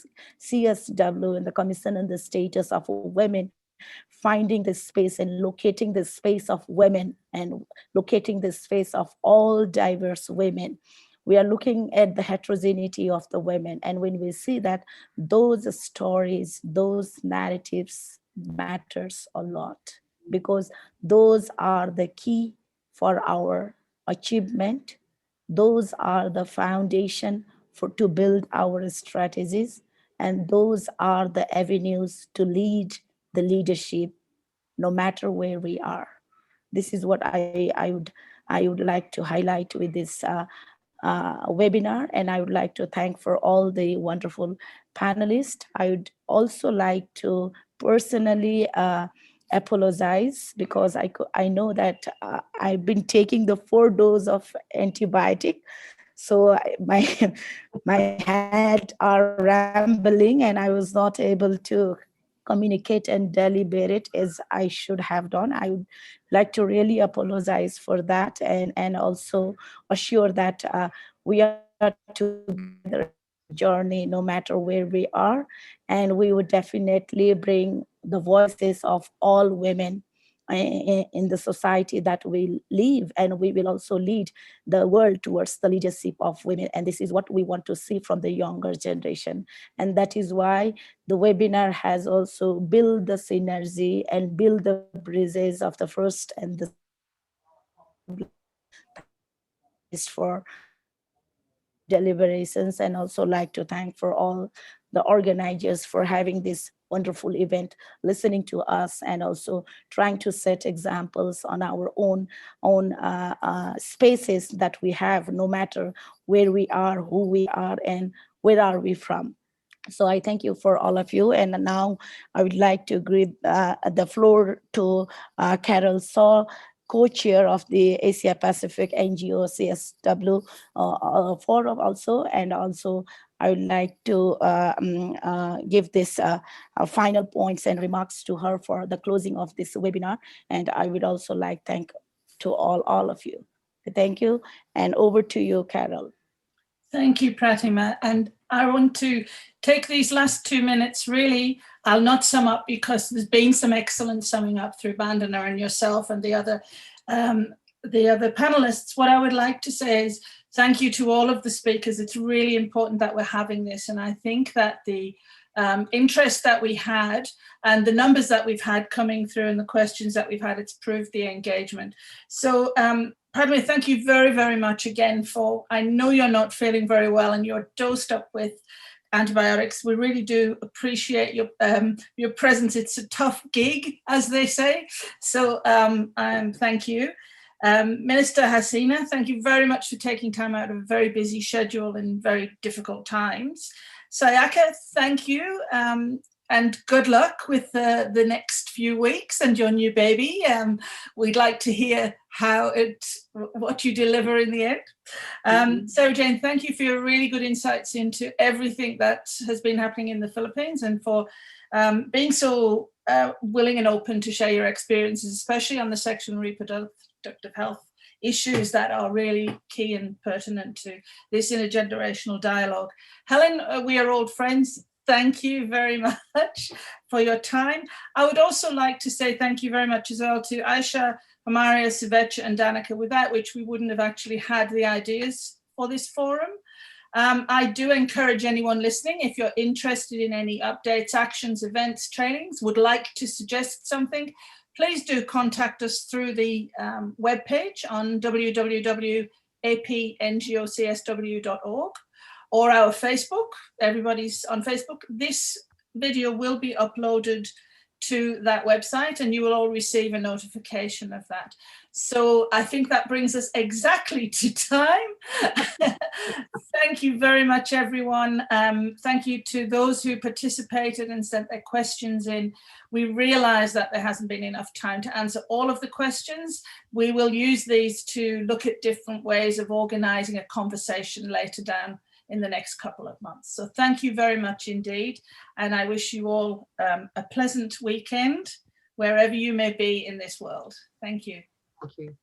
S4: CSW and the Commission on the Status of Women, finding the space and locating the space of women and locating the space of all diverse women, we are looking at the heterogeneity of the women. And when we see that, those stories, those narratives matters a lot, because those are the key for our achievement. Those are the foundation to build our strategies. And those are the avenues to lead the leadership, no matter where we are. This is what I would like to highlight with this webinar. And I would like to thank for all the wonderful panelists. I would also like to personally apologize, because I know that I've been taking the 4 doses of antibiotic. So my head are rambling and I was not able to communicate and deliberate as I should have done. I would like to really apologize for that, and also assure that we are together journey no matter where we are, and we would definitely bring the voices of all women in the society that we live, and we will also lead the world towards the leadership of women. And this is what we want to see from the younger generation. And that is why the webinar has also built the synergy and build the bridges of the first and the for deliberations, and also like to thank for all the organizers for having this wonderful event, listening to us, and also trying to set examples on our own spaces that we have, no matter where we are, who we are, and where are we from. So I thank you for all of you. And now I would like to give the floor to Carol Saw, co-chair of the Asia Pacific NGO CSW forum also. And also I would like to give this final points and remarks to her for the closing of this webinar. And I would also like to thank to all of you. Thank you. And over to you, Carol.
S12: Thank you, Pratima. And I want to take these last 2 minutes, really, I'll not sum up because there's been some excellent summing up through Bandana and yourself and the other panelists. What I would like to say is thank you to all of the speakers. It's really important that we're having this. And I think that the interest that we had and the numbers that we've had coming through and the questions that we've had, it's proved the engagement. So Padme, thank you very, very much again for, I know you're not feeling very well and you're dosed up with antibiotics. We really do appreciate your presence. It's a tough gig, as they say. So thank you. Minister Hasina, thank you very much for taking time out of a very busy schedule in very difficult times. Sayaka, thank you. And good luck with the next few weeks and your new baby. We'd like to hear what you deliver in the end. Sarah Jane, thank you for your really good insights into everything that has been happening in the Philippines, and for being so willing and open to share your experiences, especially on the sexual and reproductive health issues that are really key and pertinent to this intergenerational dialogue. Hellen, we are old friends. Thank you very much for your time. I would also like to say thank you very much as well to Aisha, Amaria, Sivecha, and Danica, without which we wouldn't have actually had the ideas for this forum. I do encourage anyone listening, if you're interested in any updates, actions, events, trainings, would like to suggest something, please do contact us through the webpage on www.apngocsw.org. or our Facebook. Everybody's on Facebook. This video will be uploaded to that website, and you will all receive a notification of that. So I think that brings us exactly to time. Thank you very much, everyone. Thank you to those who participated and sent their questions in. We realize that there hasn't been enough time to answer all of the questions. We will use these to look at different ways of organizing a conversation later down in the next couple of months. So thank you very much indeed. And I wish you all a pleasant weekend, wherever you may be in this world. Thank you.
S8: Thank you.